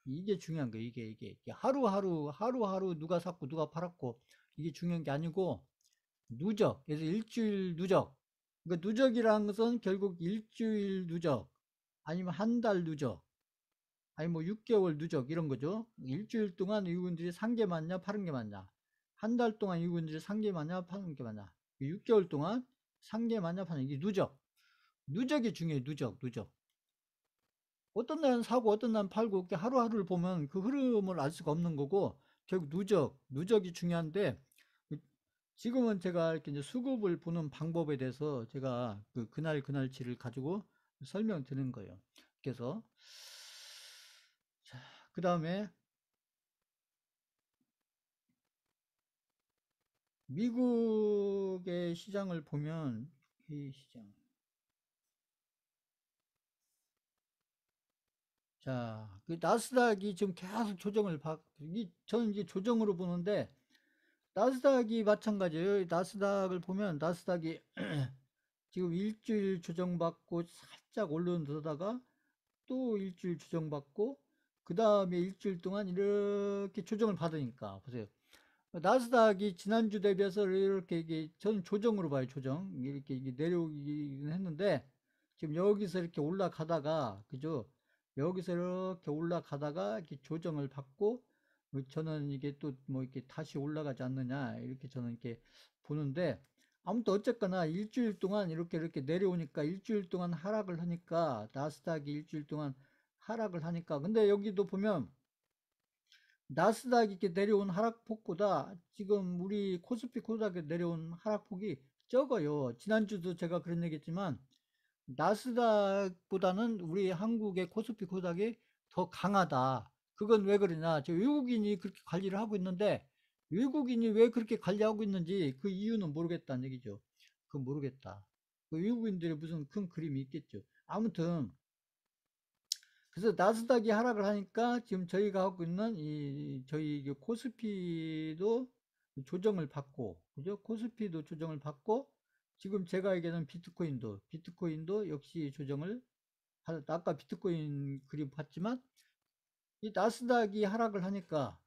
이게 중요한 거예요. 이게 하루하루 누가 샀고 누가 팔았고 이게 중요한 게 아니고 누적. 그래서 일주일 누적. 그러니까 누적이라는 것은 결국 일주일 누적 아니면 한 달 누적. 아니 뭐 6개월 누적 이런 거죠. 일주일 동안 이분들이 산 게 맞냐 파는 게 맞냐. 한 달 동안 이분들이 산 게 맞냐 파는 게 맞냐. 6개월 동안 산 게 맞냐 파는 게 누적. 누적이 중요해. 누적. 어떤 날은 사고 어떤 날은 팔고 이렇게 하루하루를 보면 그 흐름을 알 수가 없는 거고 결국 누적이 중요한데 지금은 제가 이렇게 이제 수급을 보는 방법에 대해서 제가 그날치를 가지고 설명드리는 거예요. 그래서 자, 그 다음에 미국의 시장을 보면 이 시장. 자, 그 나스닥이 지금 계속 저는 이제 조정으로 보는데 나스닥이 마찬가지예요. 나스닥을 보면 나스닥이 지금 일주일 조정받고 살짝 올라오다가 또 일주일 조정받고 그 다음에 일주일 동안 이렇게 조정을 받으니까 보세요. 나스닥이 지난주 대비해서 이렇게 이게 저는 조정으로 봐요. 조정 이렇게 이게 내려오긴 했는데 지금 여기서 이렇게 올라가다가 그죠? 여기서 이렇게 올라가다가 이렇게 조정을 받고 저는 이게 또 뭐 이렇게 다시 올라가지 않느냐 이렇게 저는 이렇게 보는데, 아무튼 어쨌거나 일주일 동안 이렇게 내려오니까, 일주일 동안 하락을 하니까, 나스닥이 일주일 동안 하락을 하니까, 근데 여기도 보면 나스닥이 이렇게 내려온 하락폭보다 지금 우리 코스피 코스닥에 내려온 하락폭이 적어요. 지난주도 제가 그런 얘기했지만 나스닥보다는 우리 한국의 코스피 코스닥이 더 강하다. 그건 왜 그러냐? 저 외국인이 그렇게 관리를 하고 있는데, 외국인이 왜 그렇게 관리하고 있는지 그 이유는 모르겠다는 얘기죠. 그건 모르겠다. 그 외국인들의 무슨 큰 그림이 있겠죠. 아무튼 그래서 나스닥이 하락을 하니까 지금 저희가 하고 있는 이 저희 코스피도 조정을 받고, 그죠? 코스피도 조정을 받고, 지금 제가 얘기하는 비트코인도 역시 조정을 받았다. 아까 비트코인 그림 봤지만 이 나스닥이 하락을 하니까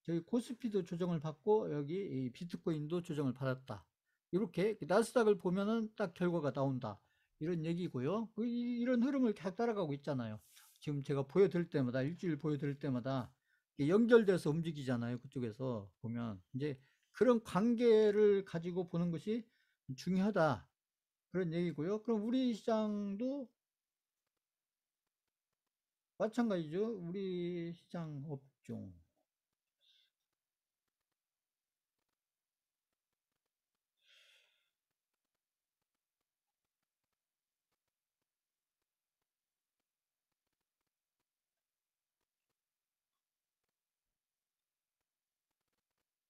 저희 코스피도 조정을 받고 여기 이 비트코인도 조정을 받았다. 이렇게 나스닥을 보면은 딱 결과가 나온다. 이런 얘기고요. 이런 흐름을 계속 따라가고 있잖아요. 지금 제가 보여드릴 때마다, 일주일 보여드릴 때마다 연결돼서 움직이잖아요. 그쪽에서 보면 이제 그런 관계를 가지고 보는 것이 중요하다. 그런 얘기고요. 그럼 우리 시장도 마찬가지죠. 우리 시장 업종.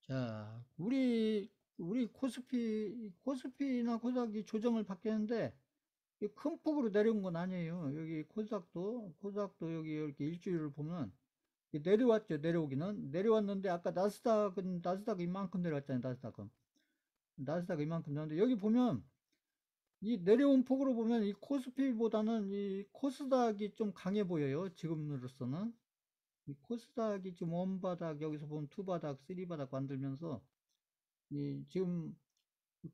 자, 우리 코스피나 코스닥이 조정을 받겠는데 큰 폭으로 내려온 건 아니에요. 여기 코스닥도 여기 이렇게 일주일을 보면 내려왔죠. 내려오기는 내려왔는데, 아까 나스닥은 이만큼 내려왔잖아요. 나스닥은 이만큼 내려왔는데, 여기 보면 이 내려온 폭으로 보면 이 코스피보다는 이 코스닥이 좀 강해 보여요. 지금으로서는 이 코스닥이 좀 원바닥, 여기서 보면 투바닥, 쓰리바닥 만들면서 이 지금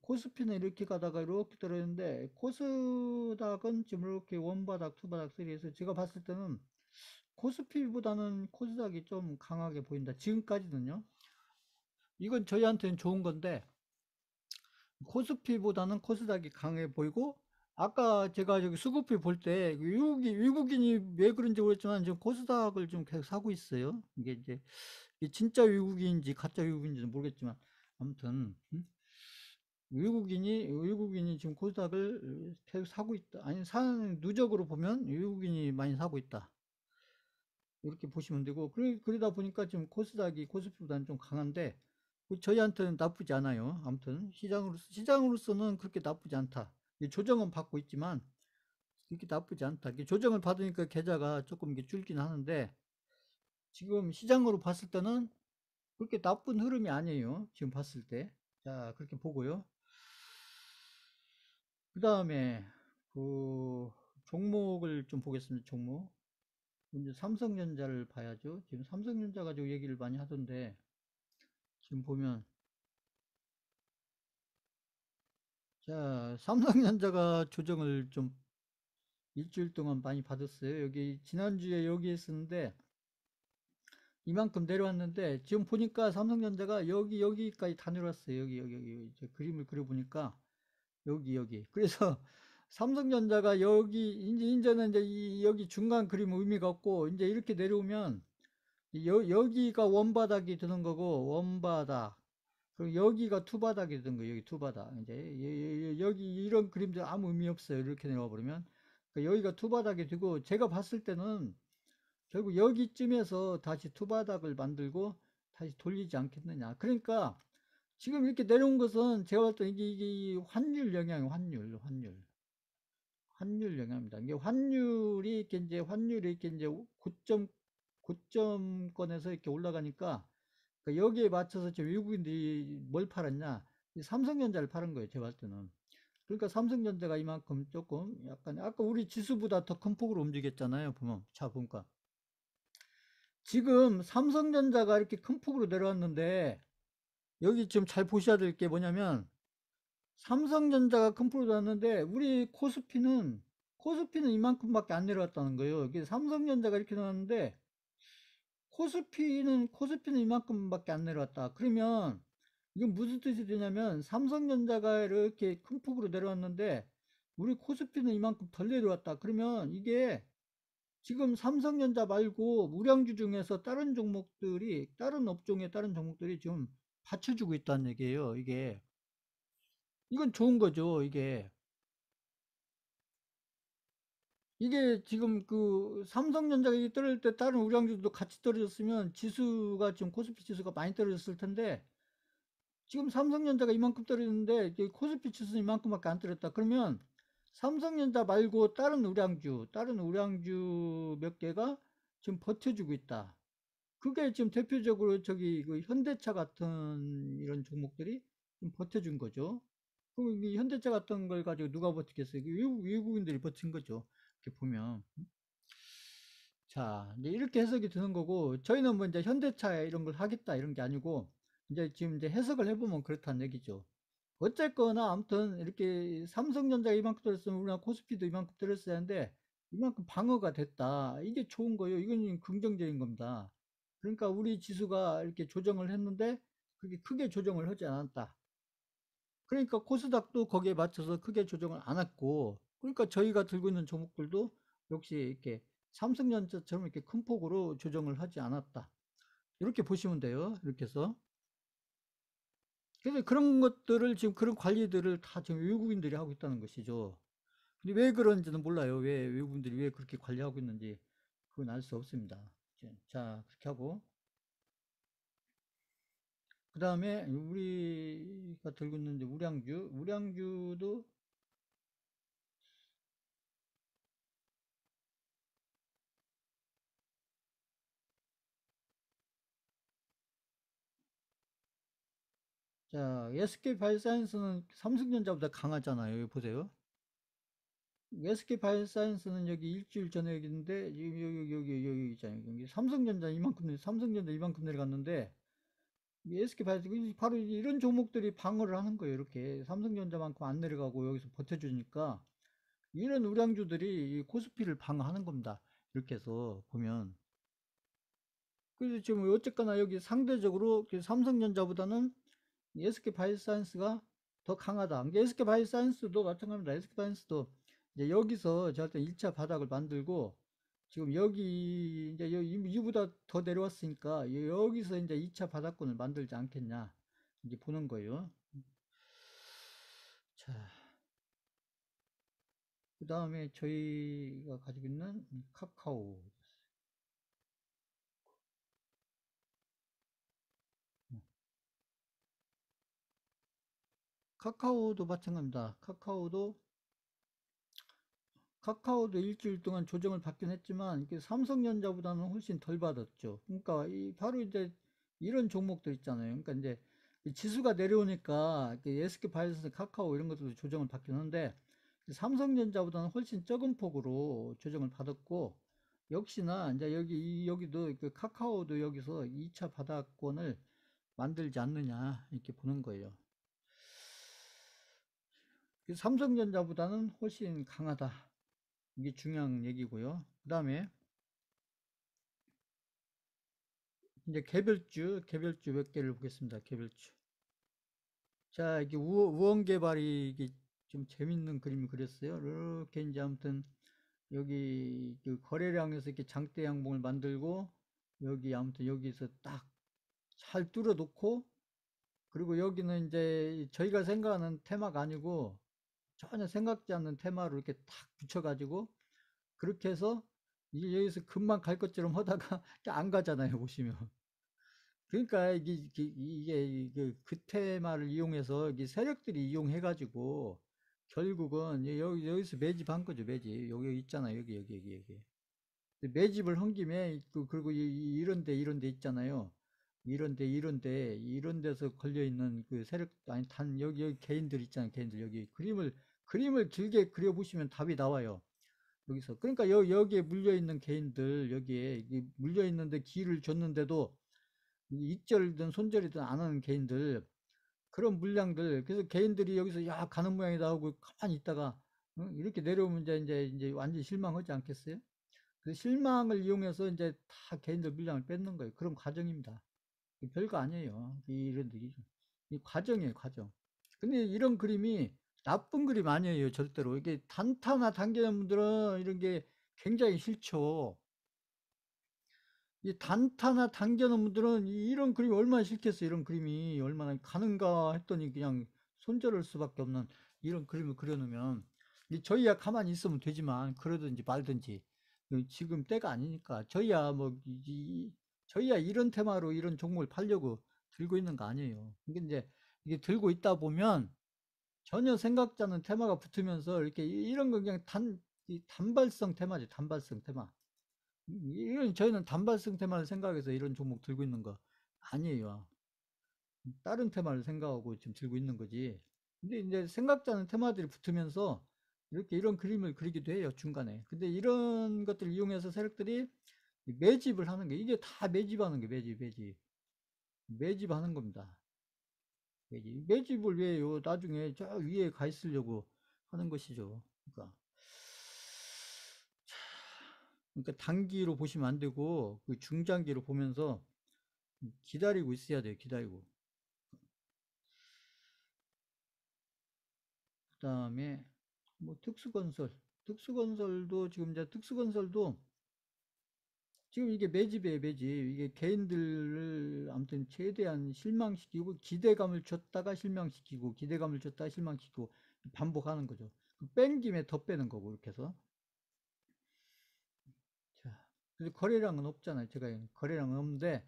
코스피는 이렇게 가다가 이렇게 떨어졌는데, 코스닥은 지금 이렇게 원바닥, 투바닥, 쓰리에서 제가 봤을 때는 코스피보다는 코스닥이 좀 강하게 보인다. 지금까지는요. 이건 저희한테는 좋은 건데, 코스피보다는 코스닥이 강해 보이고, 아까 제가 저기 수급비 볼 때 외국인이 왜 그런지 모르겠지만 지금 코스닥을 좀 계속 사고 있어요. 이게 이제 이게 진짜 외국인인지 가짜 외국인인지는 모르겠지만, 아무튼 외국인이 지금 코스닥을 계속 사고 있다. 아니, 사는 누적으로 보면 외국인이 많이 사고 있다. 이렇게 보시면 되고, 그러다 보니까 지금 코스피보다는 좀 강한데, 저희한테는 나쁘지 않아요. 아무튼 시장으로서는 그렇게 나쁘지 않다. 조정은 받고 있지만 그렇게 나쁘지 않다. 조정을 받으니까 계좌가 조금 줄긴 하는데, 지금 시장으로 봤을 때는 그렇게 나쁜 흐름이 아니에요. 지금 봤을 때. 자, 그렇게 보고요. 그 다음에 그 종목을 좀 보겠습니다. 종목. 이제 삼성전자를 봐야죠. 지금 삼성전자 가지고 얘기를 많이 하던데, 지금 보면, 자, 삼성전자가 조정을 좀 일주일 동안 많이 받았어요. 여기 지난주에 여기 있었는데 이만큼 내려왔는데, 지금 보니까 삼성전자가 여기까지 다 내려왔어요. 여기 이제 그림을 그려보니까 여기. 그래서 삼성전자가 여기 이제는 이제 여기 중간 그림은 의미가 없고, 이제 이렇게 내려오면 여기가 원바닥이 되는 거고, 원바닥. 그리고 여기가 투바닥이 되는 거예요. 여기 투바닥. 이제 여기 이런 그림들 아무 의미 없어요. 이렇게 내려와 버리면. 그러니까 여기가 투바닥이 되고, 제가 봤을 때는 결국 여기쯤에서 다시 투바닥을 만들고 다시 돌리지 않겠느냐. 그러니까 지금 이렇게 내려온 것은 제가 봤을 때 이게 환율 영향이에요. 환율 영향입니다. 이게 환율이 이렇게 이제 고점권에서 이렇게 올라가니까, 그러니까 여기에 맞춰서 지금 외국인들이 뭘 팔았냐? 이 삼성전자를 파는 거예요. 제가 봤을 때는. 그러니까 삼성전자가 이만큼 조금 약간 아까 우리 지수보다 더 큰 폭으로 움직였잖아요. 보면 자 보니까 지금 삼성전자가 이렇게 큰 폭으로 내려왔는데, 여기 지금 잘 보셔야 될 게 뭐냐면, 삼성전자가 큰 폭으로 내려왔는데 우리 코스피는 이만큼밖에 안 내려왔다는 거예요. 이게 삼성전자가 이렇게 나왔는데 코스피는 이만큼밖에 안 내려왔다. 그러면 이건 무슨 뜻이 되냐면 삼성전자가 이렇게 큰 폭으로 내려왔는데 우리 코스피는 이만큼 덜 내려왔다. 그러면 이게 지금 삼성전자 말고 우량주 중에서 다른 종목들이 다른 업종의 다른 종목들이 지금 받쳐주고 있다는 얘기예요. 이게 이건 좋은 거죠. 이게 지금 그 삼성전자가 이게 떨어질 때 다른 우량주도 같이 떨어졌으면 지수가 지금 코스피 지수가 많이 떨어졌을 텐데 지금 삼성전자가 이만큼 떨어졌는데 코스피 지수는 이만큼밖에 안 떨어졌다. 그러면 삼성전자 말고 다른 우량주 몇 개가 지금 버텨주고 있다. 그게 지금 대표적으로 저기 그 현대차 같은 이런 종목들이 좀 버텨준 거죠. 그럼 이 현대차 같은 걸 가지고 누가 버티겠어요? 외국인들이 버틴 거죠. 이렇게 보면. 자, 이제 이렇게 해석이 되는 거고, 저희는 뭐 이제 현대차 이런 걸 하겠다 이런 게 아니고, 이제 지금 이제 해석을 해보면 그렇다는 얘기죠. 어쨌거나 아무튼 이렇게 삼성전자가 이만큼 떨었으면 우리나라 코스피도 이만큼 떨었어야 하는데, 이만큼 방어가 됐다. 이게 좋은 거예요. 이건 긍정적인 겁니다. 그러니까 우리 지수가 이렇게 조정을 했는데, 그게 크게 조정을 하지 않았다. 그러니까 코스닥도 거기에 맞춰서 크게 조정을 안 했고, 그러니까 저희가 들고 있는 종목들도 역시 이렇게 삼성전자처럼 이렇게 큰 폭으로 조정을 하지 않았다. 이렇게 보시면 돼요. 이렇게 해서. 그래서 그런 것들을 지금 그런 관리들을 다 지금 외국인들이 하고 있다는 것이죠. 근데 왜 그런지는 몰라요. 왜 외국인들이 왜 그렇게 관리하고 있는지 그건 알 수 없습니다. 자, 그렇게 하고. 그 다음에 우리가 들고 있는 이제 우량주도 자, SK 바이오사이언스는 삼성전자보다 강하잖아요. 여기 보세요. SK 바이오사이언스는 여기 일주일 전에 여기인데 여기 있잖아요. 여기 삼성전자 이만큼 내려갔는데 이 SK 바이오사이언스 바로 이런 종목들이 방어를 하는 거예요. 이렇게 삼성전자만큼 안 내려가고 여기서 버텨주니까 이런 우량주들이 이 코스피를 방어하는 겁니다. 이렇게 해서 보면 그래서 지금 어쨌거나 여기 상대적으로 삼성전자보다는 SK 바이오사이언스가 더 강하다. 이게 SK 바이오사이언스도 마찬가지입니다. SK 바이오사이언스도 이제 여기서 저한테 1차 바닥을 만들고 지금 여기 이제 이보다 더 내려왔으니까 여기서 이제 2차 바닥권을 만들지 않겠냐 이제 보는 거예요. 자, 그 다음에 저희가 가지고 있는 카카오. 카카오도 마찬가지입니다. 카카오도 일주일 동안 조정을 받긴 했지만 이게 삼성전자보다는 훨씬 덜 받았죠. 그러니까 바로 이제 이런 종목들 있잖아요. 그러니까 이제 지수가 내려오니까 SK 바이오스, 카카오 이런 것들도 조정을 받긴 하는데 삼성전자보다는 훨씬 적은 폭으로 조정을 받았고 역시나 이제 여기도 그 카카오도 여기서 2차 바닥권을 만들지 않느냐 이렇게 보는 거예요. 삼성전자보다는 훨씬 강하다. 이게 중요한 얘기고요. 그 다음에 이제 개별주 몇 개를 보겠습니다. 개별주. 자, 이게 우원 개발이 이게 좀 재밌는 그림을 그렸어요. 이렇게 이제 아무튼 여기 그 거래량에서 이렇게 장대 양봉을 만들고 여기 아무튼 여기서 딱 잘 뚫어 놓고 그리고 여기는 이제 저희가 생각하는 테마가 아니고 전혀 생각지 않는 테마로 이렇게 탁 붙여가지고 그렇게 해서 이게 여기서 금방 갈 것처럼 하다가 안 가잖아요, 보시면. 그러니까 그 테마를 이용해서 이 세력들이 이용해가지고 결국은 여기서 매집한 거죠, 매집. 여기 있잖아요, 여기. 매집을 한 김에 그리고 이런 데 있잖아요. 이런 데서 걸려 있는 그 세력 아니 단 여기 개인들 있잖아요, 개인들 여기 그림을 길게 그려 보시면 답이 나와요. 여기서 그러니까 여기에 물려 있는 개인들 여기에 물려 있는데 기회를 줬는데도 익절이든 손절이든 안 하는 개인들 그런 물량들 그래서 개인들이 여기서 야 가는 모양이다 하고 가만히 있다가 응? 이렇게 내려오면 이제 완전 실망하지 않겠어요? 그 실망을 이용해서 이제 다 개인들 물량을 뺏는 거예요. 그런 과정입니다. 별거 아니에요. 이 과정이에요, 과정. 근데 이런 그림이 나쁜 그림 아니에요, 절대로. 이게 단타나 단계는 분들은 이런 게 굉장히 싫죠. 이 단타나 당겨놓은 분들은 이런 그림이 얼마나 싫겠어요. 이런 그림이 얼마나 가는가 했더니 그냥 손절할 수밖에 없는 이런 그림을 그려놓으면 저희야 가만히 있으면 되지만 그러든지 말든지 지금 때가 아니니까 저희야 저희야 이런 테마로 이런 종목을 팔려고 들고 있는 거 아니에요. 근데 이제 이게 들고 있다 보면 전혀 생각지 않은 테마가 붙으면서 이렇게 이런 거 그냥 단발성 테마지, 단발성 테마. 이건 저희는 단발성 테마를 생각해서 이런 종목 들고 있는 거 아니에요. 다른 테마를 생각하고 지금 들고 있는 거지. 근데 이제 생각지 않은 테마들이 붙으면서 이렇게 이런 그림을 그리기도 해요, 중간에. 근데 이런 것들을 이용해서 세력들이 매집을 하는 게, 이게 다 매집하는 게 매집. 매집하는 겁니다. 매집을 왜 해요? 나중에 저 위에 가 있으려고 하는 것이죠. 그러니까 단기로 보시면 안 되고 그 중장기로 보면서 기다리고 있어야 돼요. 기다리고. 그다음에 뭐 특수건설도 지금 이제 특수건설도 지금 이게 매집이에요, 매집. 이게 개인들을 아무튼 최대한 실망시키고 기대감을 줬다가 실망시키고 기대감을 줬다가 실망시키고 반복하는 거죠. 뺀 김에 더 빼는 거고 이렇게 해서. 자, 그래서 거래량은 없잖아요. 제가 거래량은 없는데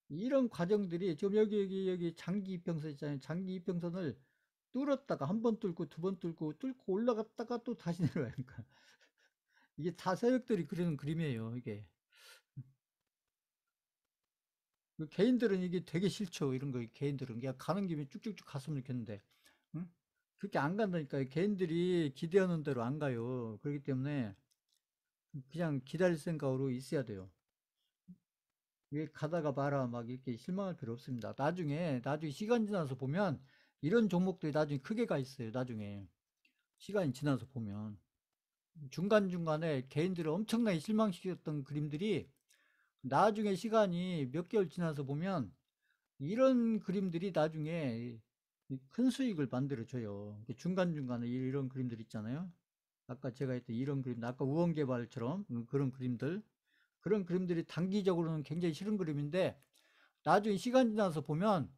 이런 과정들이 지금 여기 장기 이평선 있잖아요. 장기 이평선을 뚫었다가 한 번 뚫고 두 번 뚫고 올라갔다가 또 다시 내려와요. 그러니까 이게 다 세력들이 그리는 그림이에요. 이게 그 개인들은 이게 되게 싫죠. 이런 거 개인들은 그냥 가는 김에 쭉쭉쭉 갔으면 좋겠는데, 응? 그렇게 안 간다니까요. 개인들이 기대하는 대로 안 가요. 그렇기 때문에 그냥 기다릴 생각으로 있어야 돼요. 왜 가다가 봐라 막 이렇게 실망할 필요 없습니다. 나중에 시간 지나서 보면 이런 종목들이 나중에 크게 가 있어요. 나중에 시간이 지나서 보면 중간중간에 개인들을 엄청나게 실망시켰던 그림들이 나중에 시간이 몇 개월 지나서 보면 이런 그림들이 나중에 큰 수익을 만들어줘요. 중간중간에 이런 그림들 있잖아요. 아까 제가 했던 이런 그림, 아까 우원개발처럼 그런 그림들, 그런 그림들이 단기적으로는 굉장히 싫은 그림인데 나중에 시간 지나서 보면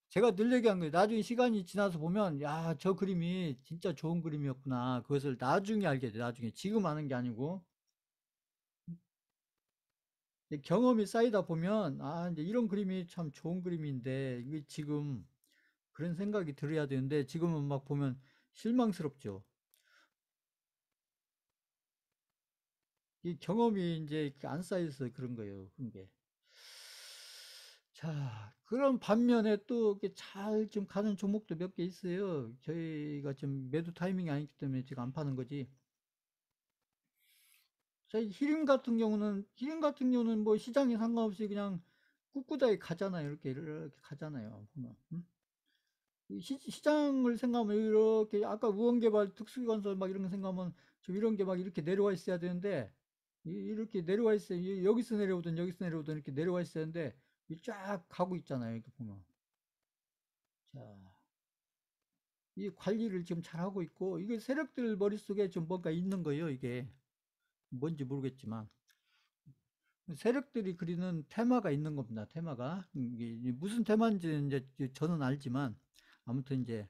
제가 늘 얘기한 거예요. 나중에 시간이 지나서 보면 야, 저 그림이 진짜 좋은 그림이었구나. 그것을 나중에 알게 돼. 나중에 지금 아는 게 아니고 경험이 쌓이다 보면 아, 이제 이런 그림이 참 좋은 그림인데 이게 지금 그런 생각이 들어야 되는데 지금은 막 보면 실망스럽죠. 이 경험이 이제 안 쌓여서 그런 거예요. 그런 게. 자, 그런 반면에 또 이렇게 잘 좀 가는 종목도 몇 개 있어요. 저희가 지금 매도 타이밍이 아니기 때문에 지금 안 파는 거지. 자, 히림 같은 경우는 뭐 시장에 상관없이 그냥 꿋꿋하게 가잖아요. 이렇게 가잖아요. 보면. 시장을 생각하면 이렇게 아까 우원개발 특수건설 막 이런 거 생각하면 좀 이런 게 막 이렇게 내려와 있어야 되는데 이렇게 내려와 있어요. 여기서 내려오든 이렇게 내려와 있어야 되는데 쫙 가고 있잖아요. 이렇게 보면. 자, 이 관리를 지금 잘 하고 있고 이게 세력들 머릿속에 좀 뭔가 있는 거예요. 이게 뭔지 모르겠지만 세력들이 그리는 테마가 있는 겁니다. 테마가 이게 무슨 테마인지 이제 저는 알지만 아무튼 이제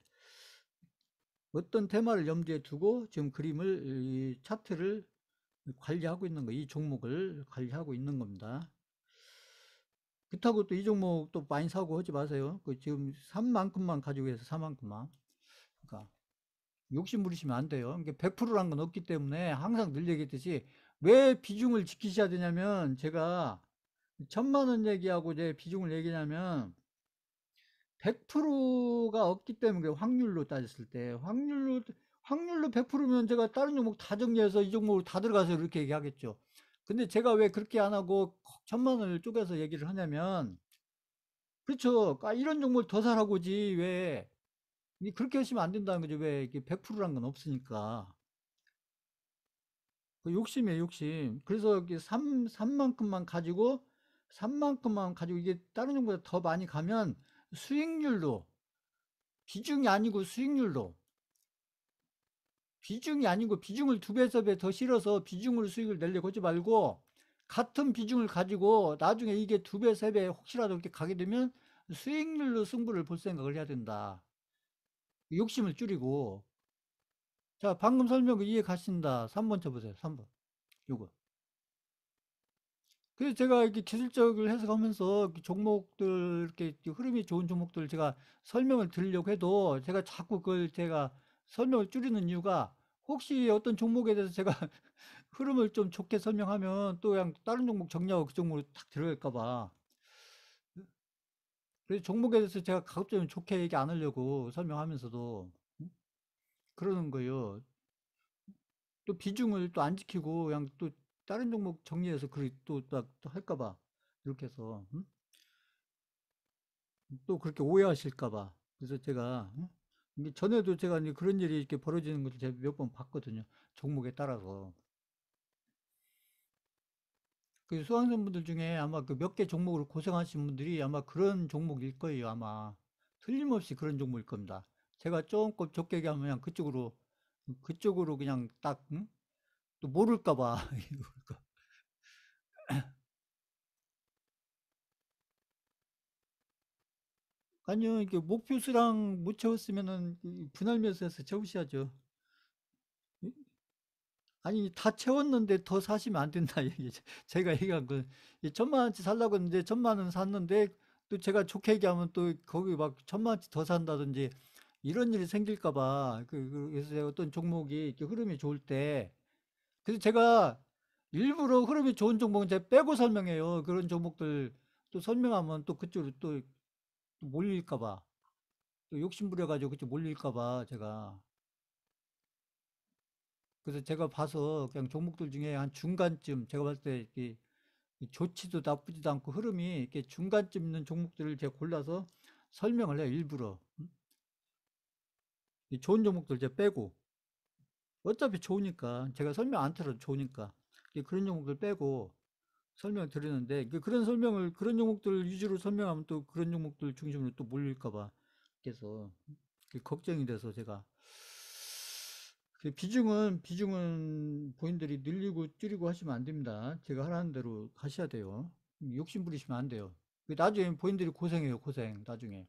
어떤 테마를 염두에 두고 지금 그림을 이 차트를 관리하고 있는 거, 이 종목을 관리하고 있는 겁니다. 그렇다고 또 이 종목 또 많이 사고 하지 마세요. 그 지금 산 만큼만 가지고 해서 사 만큼만. 그러니까 욕심 부리시면 안 돼요. 이게 100%란 건 없기 때문에 항상 늘 얘기했듯이 왜 비중을 지키셔야 되냐면 제가 1,000만 원 얘기하고 이제 비중을 얘기하냐면 100%가 없기 때문에 확률로 따졌을 때 확률로 100%면 제가 다른 종목 다 정리해서 이 종목으로 다 들어가서 이렇게 얘기하겠죠. 근데 제가 왜 그렇게 안 하고 1,000만 원을 쪼개서 얘기를 하냐면 그렇죠. 아, 이런 종목을 더 사라고지 왜 그렇게 하시면 안 된다는 거죠. 왜 이게 100%란 건 없으니까. 그 욕심이에요, 욕심. 그래서 이게 3만큼만 가지고, 3만큼만 가지고 이게 다른 종보다 더 많이 가면 수익률로, 비중이 아니고 수익률로, 비중이 아니고 비중을 두 배, 세 배 더 실어서 비중으로 수익을 내려고 하지 말고, 같은 비중을 가지고 나중에 이게 두 배, 세 배 혹시라도 이렇게 가게 되면 수익률로 승부를 볼 생각을 해야 된다. 욕심을 줄이고. 자, 방금 설명 이해 가신다. 3번 쳐보세요. 3번. 요거. 그래서 제가 이렇게 기술적으로 해석하면서 종목들, 이렇게 흐름이 좋은 종목들 제가 설명을 드리려고 해도 제가 자꾸 그걸 제가 설명을 줄이는 이유가 혹시 어떤 종목에 대해서 제가 흐름을 좀 좋게 설명하면 또 그냥 다른 종목 정리하고 그 종목으로 탁 들어갈까 봐. 그래서 종목에 대해서 제가 가급적이면 좋게 얘기 안 하려고 설명하면서도 그러는 거예요. 또 비중을 또 안 지키고 그냥 또 다른 종목 정리해서 그리 또 할까 봐. 이렇게 해서. 또 그렇게 오해하실까 봐. 그래서 제가 이게 전에도 제가 이제 그런 일이 이렇게 벌어지는 것을 제가 몇 번 봤거든요. 종목에 따라서. 그 수강생분들 중에 아마 그 몇 개 종목으로 고생하신 분들이 아마 그런 종목일 거예요. 아마 틀림없이 그런 종목일 겁니다. 제가 조금 좁게 얘기하면 그냥 그쪽으로 그냥 딱 또 모를까 봐. 아니요, 이게 목표 수량 못 채웠으면은 분할 매수해서 채우셔야죠. 아니 다 채웠는데 더 사시면 안 된다 얘기죠. 제가 얘기한 건 1,000만 원치 살라고 했는데 1,000만 원 샀는데 또 제가 좋게 얘기하면 또 거기 막 1,000만 원치 더 산다든지 이런 일이 생길까 봐. 그래서 제가 어떤 종목이 이렇게 흐름이 좋을 때 그래서 제가 일부러 흐름이 좋은 종목은 제가 빼고 설명해요. 그런 종목들 또 설명하면 또 그쪽으로 또 몰릴까 봐. 또 욕심 부려가지고 그쪽 몰릴까 봐 제가. 그래서 제가 봐서 그냥 종목들 중에 한 중간쯤 제가 봤을 때 이렇게 좋지도 나쁘지도 않고 흐름이 이렇게 중간쯤 있는 종목들을 제가 골라서 설명을 해요, 일부러. 이 좋은 종목들 제가 빼고. 어차피 좋으니까. 제가 설명 안 들어도 좋으니까. 그런 종목들 빼고 설명을 드리는데, 그런 설명을, 그런 종목들 위주로 설명하면 또 그런 종목들 중심으로 또 몰릴까봐. 그래서 걱정이 돼서 제가. 비중은 본인들이 늘리고 줄이고 하시면 안 됩니다. 제가 하라는 대로 하셔야 돼요. 욕심 부리시면 안 돼요. 나중에 본인들이 고생해요, 고생, 나중에.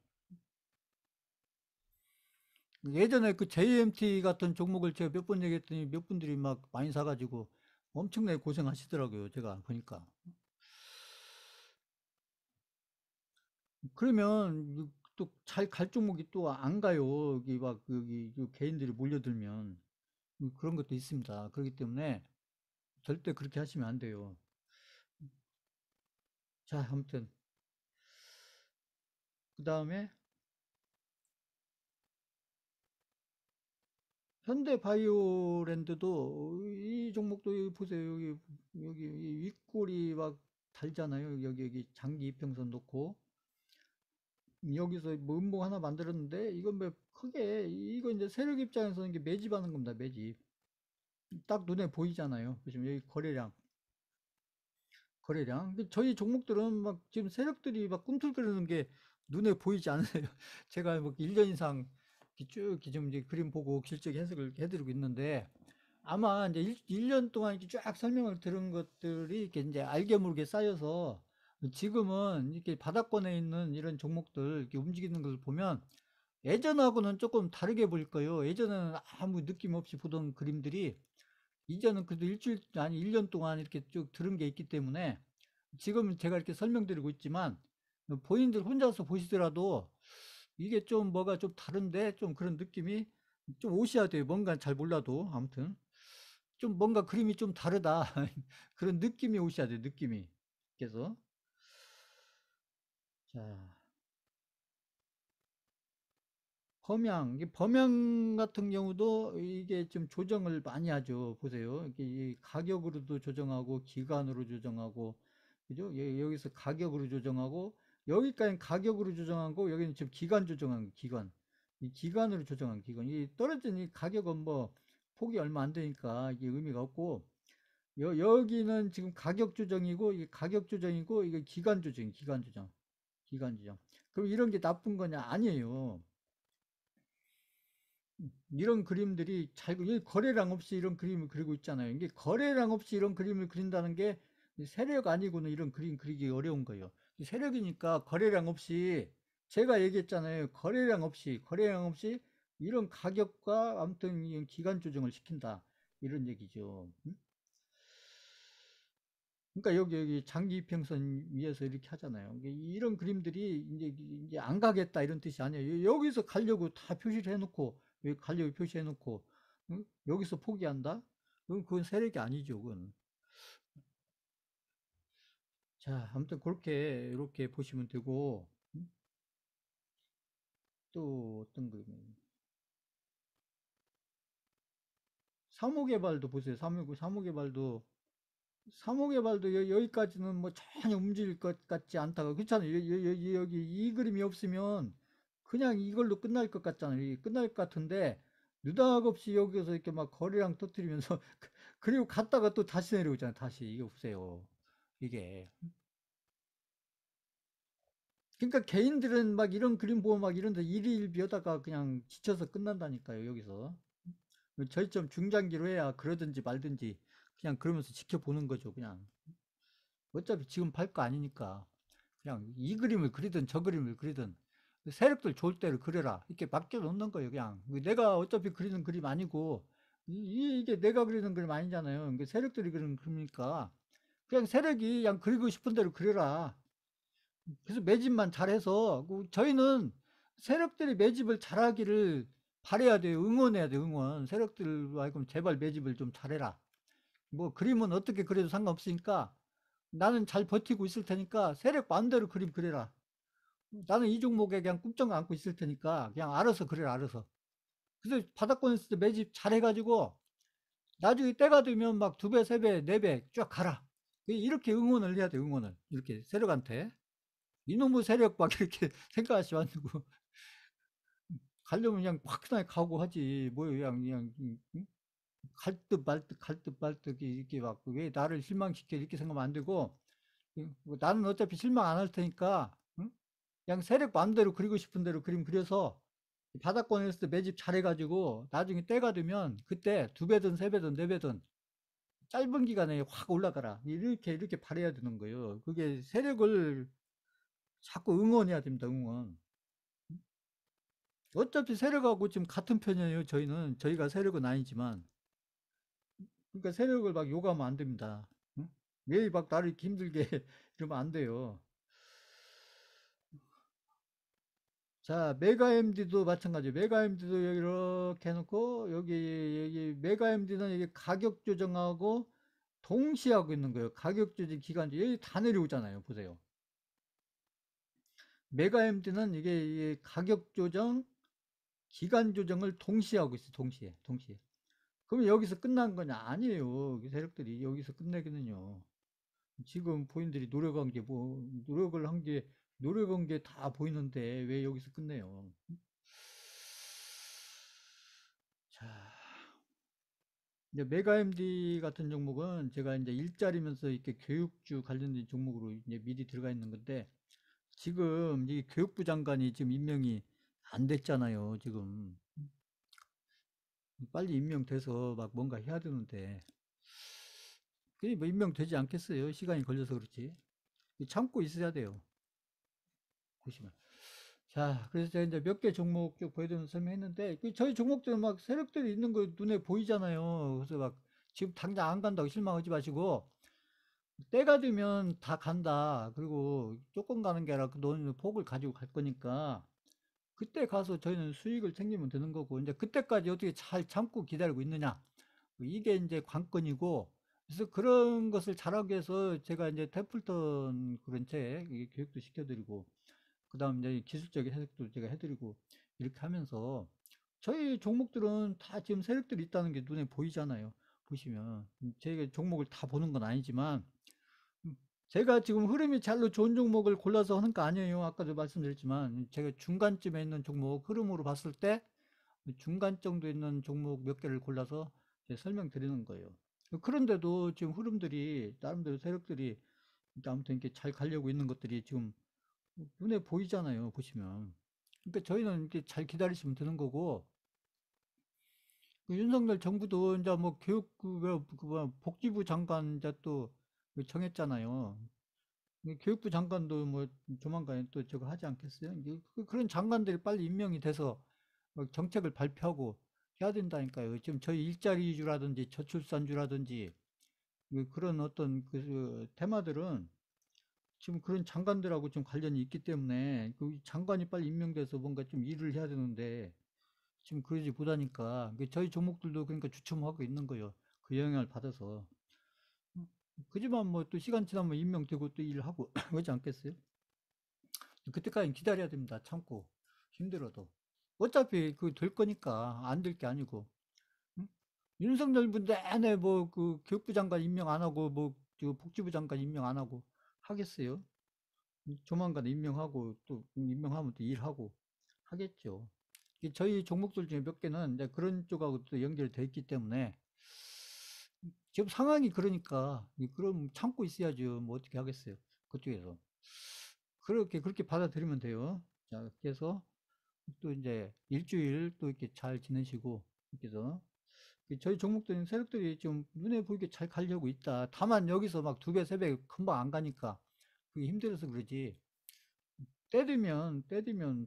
예전에 그 JMT 같은 종목을 제가 몇 번 얘기했더니 몇 분들이 막 많이 사가지고 엄청나게 고생하시더라고요, 제가 보니까. 그러면 또 잘 갈 종목이 또 안 가요. 여기 막, 여기 개인들이 몰려들면. 그런 것도 있습니다. 그렇기 때문에 절대 그렇게 하시면 안 돼요. 자, 아무튼. 그 다음에 현대바이오랜드도 이 종목도 여기 보세요. 여기 이 윗골이 막 달잖아요. 여기 장기 이평선 놓고 여기서 뭐 음봉 하나 만들었는데 이건 뭐 크게 이거 이제 세력 입장에서는 이게 매집하는 겁니다. 매집. 딱 눈에 보이잖아요. 보시면 여기 거래량. 근데 저희 종목들은 막 지금 세력들이 막 꿈틀거리는 게 눈에 보이지 않아요. 제가 뭐 1년 이상 이렇게 쭉 이렇게 좀 이제 그림 보고 실적 해석을 해드리고 있는데 아마 이제 1년 동안 이렇게 쫙 설명을 들은 것들이 이렇게 이제 알게 모르게 쌓여서 지금은 이렇게 바닥권에 있는 이런 종목들 이렇게 움직이는 걸 보면 예전하고는 조금 다르게 보일 거예요. 예전에는 아무 느낌 없이 보던 그림들이 이제는 그래도 일주일, 아니 1년 동안 이렇게 쭉 들은 게 있기 때문에 지금 제가 이렇게 설명드리고 있지만 본인들 혼자서 보시더라도 이게 좀 뭐가 좀 다른데 좀 그런 느낌이 좀 오셔야 돼요. 뭔가 잘 몰라도 아무튼. 좀 뭔가 그림이 좀 다르다. 그런 느낌이 오셔야 돼요, 느낌이. 그래서, 자, 범양 같은 경우도 이게 좀 조정을 많이 하죠. 보세요. 이게 이 가격으로도 조정하고, 기간으로 조정하고, 그죠? 여기서 가격으로 조정하고, 여기까지는 가격으로 조정하고, 여기는 지금 기간 조정한 거, 기간. 이 기간으로 조정한 기간. 이 떨어진 이 가격은 뭐, 폭이 얼마 안 되니까 이게 의미가 없고, 여기는 지금 가격 조정이고, 이게 가격 조정이고, 이게 기간 조정, 기간 조정, 기간 조정. 그럼 이런 게 나쁜 거냐? 아니에요. 이런 그림들이 거래량 없이 이런 그림을 그리고 있잖아요. 이게 거래량 없이 이런 그림을 그린다는 게 세력 아니고는 이런 그림 그리기 어려운 거예요. 세력이니까 거래량 없이 제가 얘기했잖아요. 거래량 없이 이런 가격과 아무튼 이런 기간 조정을 시킨다. 이런 얘기죠. 그러니까 여기 장기 이평선 위에서 이렇게 하잖아요. 이런 그림들이 이제 안 가겠다 이런 뜻이 아니에요. 여기서 가려고 다 표시를 해놓고 여기 가려고 표시해놓고 응? 여기서 포기한다? 그건 세력이 아니죠. 그건. 자, 아무튼 그렇게 이렇게 보시면 되고 응? 또 어떤 그림? 사무개발도 보세요. 사무개발도 여기까지는 뭐 전혀 움직일 것 같지 않다가 그렇잖아요. 여기 이 그림이 없으면 그냥 이걸로 끝날 것 같잖아요. 끝날 것 같은데 느닷없이 여기서 이렇게 막 거리랑 터뜨리면서 그리고 갔다가 또 다시 내려오잖아요. 다시 이거 보세요. 이게 그러니까 개인들은 막 이런 그림 보고 막 이런데 일희일비하다가 그냥 지쳐서 끝난다니까요. 여기서 저희점 중장기로 해야 그러든지 말든지 그냥 그러면서 지켜보는 거죠. 그냥 어차피 지금 팔 거 아니니까. 그냥 이 그림을 그리든 저 그림을 그리든 세력들 좋을 때를 그려라 이렇게 맡겨 놓는 거예요. 그냥 내가 어차피 그리는 그림 아니고 이게 내가 그리는 그림 아니잖아요. 세력들이 그리는 그림이니까 그냥 세력이 그냥 그리고 싶은 대로 그려라. 그래서 매집만 잘해서 저희는 세력들이 매집을 잘하기를 바래야 돼요. 응원해야 돼요. 응원. 세력들 말고 제발 매집을 좀 잘해라. 뭐 그림은 어떻게 그려도 상관없으니까 나는 잘 버티고 있을 테니까 세력 마음대로 그림 그려라. 나는 이 종목에 그냥 꿈쩍 안고 있을 테니까 그냥 알아서 그래라 알아서. 그래서 바닥권에서 매집 잘해가지고 나중에 때가 되면 막 두 배, 세 배, 네 배 쫙 가라. 이렇게 응원을 해야 돼 응원을 이렇게 세력한테 이놈의 세력 막 이렇게 생각하지 말고 가려면 그냥 확연하게 가고 하지 뭐 그냥 갈 듯 말 듯 갈 듯 말 듯 이렇게 막 왜 나를 실망시켜 이렇게 생각하면 안 되고 뭐 나는 어차피 실망 안 할 테니까 응? 그냥 세력 마음대로 그리고 싶은 대로 그림 그려서 바닥권에서 매집 잘해가지고 나중에 때가 되면 그때 두 배든 세 배든 네 배든 짧은 기간에 확 올라가라. 이렇게 바래야 되는 거예요. 그게 세력을 자꾸 응원해야 됩니다. 응원. 어차피 세력하고 지금 같은 편이에요. 저희가 세력은 아니지만 그러니까 세력을 막 욕하면 안 됩니다. 응? 매일 막 나를 이렇게 힘들게 이러면 안 돼요. 자, 메가 MD도 마찬가지. 메가 MD도 이렇게 해놓고 여기 메가 MD는 여기 가격 조정하고 동시에 하고 있는 거예요. 가격 조정 기간 여기 다 내려오잖아요. 보세요. 메가 MD는 이게 가격 조정, 기간 조정을 동시에 하고 있어요. 동시에. 그러면 여기서 끝난 거냐? 아니에요. 세력들이 여기서 끝내기는요. 지금 본인들이 노력한 게 뭐, 노력한 게 다 보이는데 왜 여기서 끝내요? 자, 이제 메가 MD 같은 종목은 제가 이제 일자리면서 이렇게 교육주 관련된 종목으로 이제 미리 들어가 있는 건데 지금 이 교육부 장관이 지금 임명이 안 됐잖아요. 지금 빨리 임명돼서 막 뭔가 해야 되는데 그게 뭐 임명되지 않겠어요? 시간이 걸려서 그렇지. 참고 있어야 돼요. 보시면. 자, 그래서 제가 이제 몇 개 종목 쭉 보여드리면서 설명했는데, 저희 종목들은 막 세력들이 있는 거 눈에 보이잖아요. 그래서 막 지금 당장 안 간다고 실망하지 마시고, 때가 되면 다 간다. 그리고 조금 가는 게 아니라 너는 폭을 가지고 갈 거니까, 그때 가서 저희는 수익을 챙기면 되는 거고, 이제 그때까지 어떻게 잘 참고 기다리고 있느냐. 이게 이제 관건이고, 그래서 그런 것을 잘하기 위해서 제가 이제 태플턴 그런 책, 교육도 시켜드리고, 그 다음 이제 기술적인 해석도 제가 해드리고 이렇게 하면서 저희 종목들은 다 지금 세력들이 있다는 게 눈에 보이잖아요. 보시면 제가 종목을 다 보는 건 아니지만 제가 지금 흐름이 잘로 좋은 종목을 골라서 하는 거 아니에요. 아까도 말씀드렸지만 제가 중간쯤에 있는 종목 흐름으로 봤을 때 중간 정도 있는 종목 몇 개를 골라서 설명드리는 거예요. 그런데도 지금 흐름들이, 나름대로 세력들이 아무튼 이렇게 잘 가려고 있는 것들이 지금 눈에 보이잖아요, 보시면. 그러니까 저희는 이렇게 잘 기다리시면 되는 거고, 윤석열 정부도 이제 뭐 교육, 뭐야, 복지부 장관 이제 또 정했잖아요. 교육부 장관도 뭐 조만간에 또 저거 하지 않겠어요? 이제 그런 장관들이 빨리 임명이 돼서 정책을 발표하고 해야 된다니까요. 지금 저희 일자리주라든지 저출산주라든지 그런 어떤 그 테마들은 지금 그런 장관들하고 좀 관련이 있기 때문에 그 장관이 빨리 임명돼서 뭔가 좀 일을 해야 되는데 지금 그러지 못하니까 저희 종목들도 그러니까 주춤하고 있는 거예요. 그 영향을 받아서. 그지만 뭐 또 시간 지나면 임명되고 또 일하고 그러지 않겠어요? 그때까지 기다려야 됩니다. 참고 힘들어도 어차피 그 될 거니까 안 될 게 아니고. 응? 윤석열 분 내내 뭐 그 교육부 장관 임명 안 하고 뭐 저 복지부 장관 임명 안 하고 하겠어요? 조만간 임명하고 또 임명하면 또 일하고 하겠죠. 저희 종목들 중에 몇 개는 이제 그런 쪽하고 또 연결돼 있기 때문에 지금 상황이 그러니까 그럼 참고 있어야죠. 뭐 어떻게 하겠어요. 그쪽에서. 그렇게 받아들이면 돼요. 자, 그래서 또 이제 일주일 또 이렇게 잘 지내시고, 이렇게 해서 저희 종목들은 세력들이 좀 눈에 보이게 잘 가려고 있다. 다만 여기서 막 두 배, 세 배 금방 안 가니까 그게 힘들어서 그러지. 때리면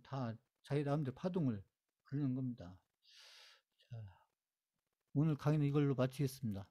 다 자기 나름대로 파동을 그리는 겁니다. 자, 오늘 강의는 이걸로 마치겠습니다.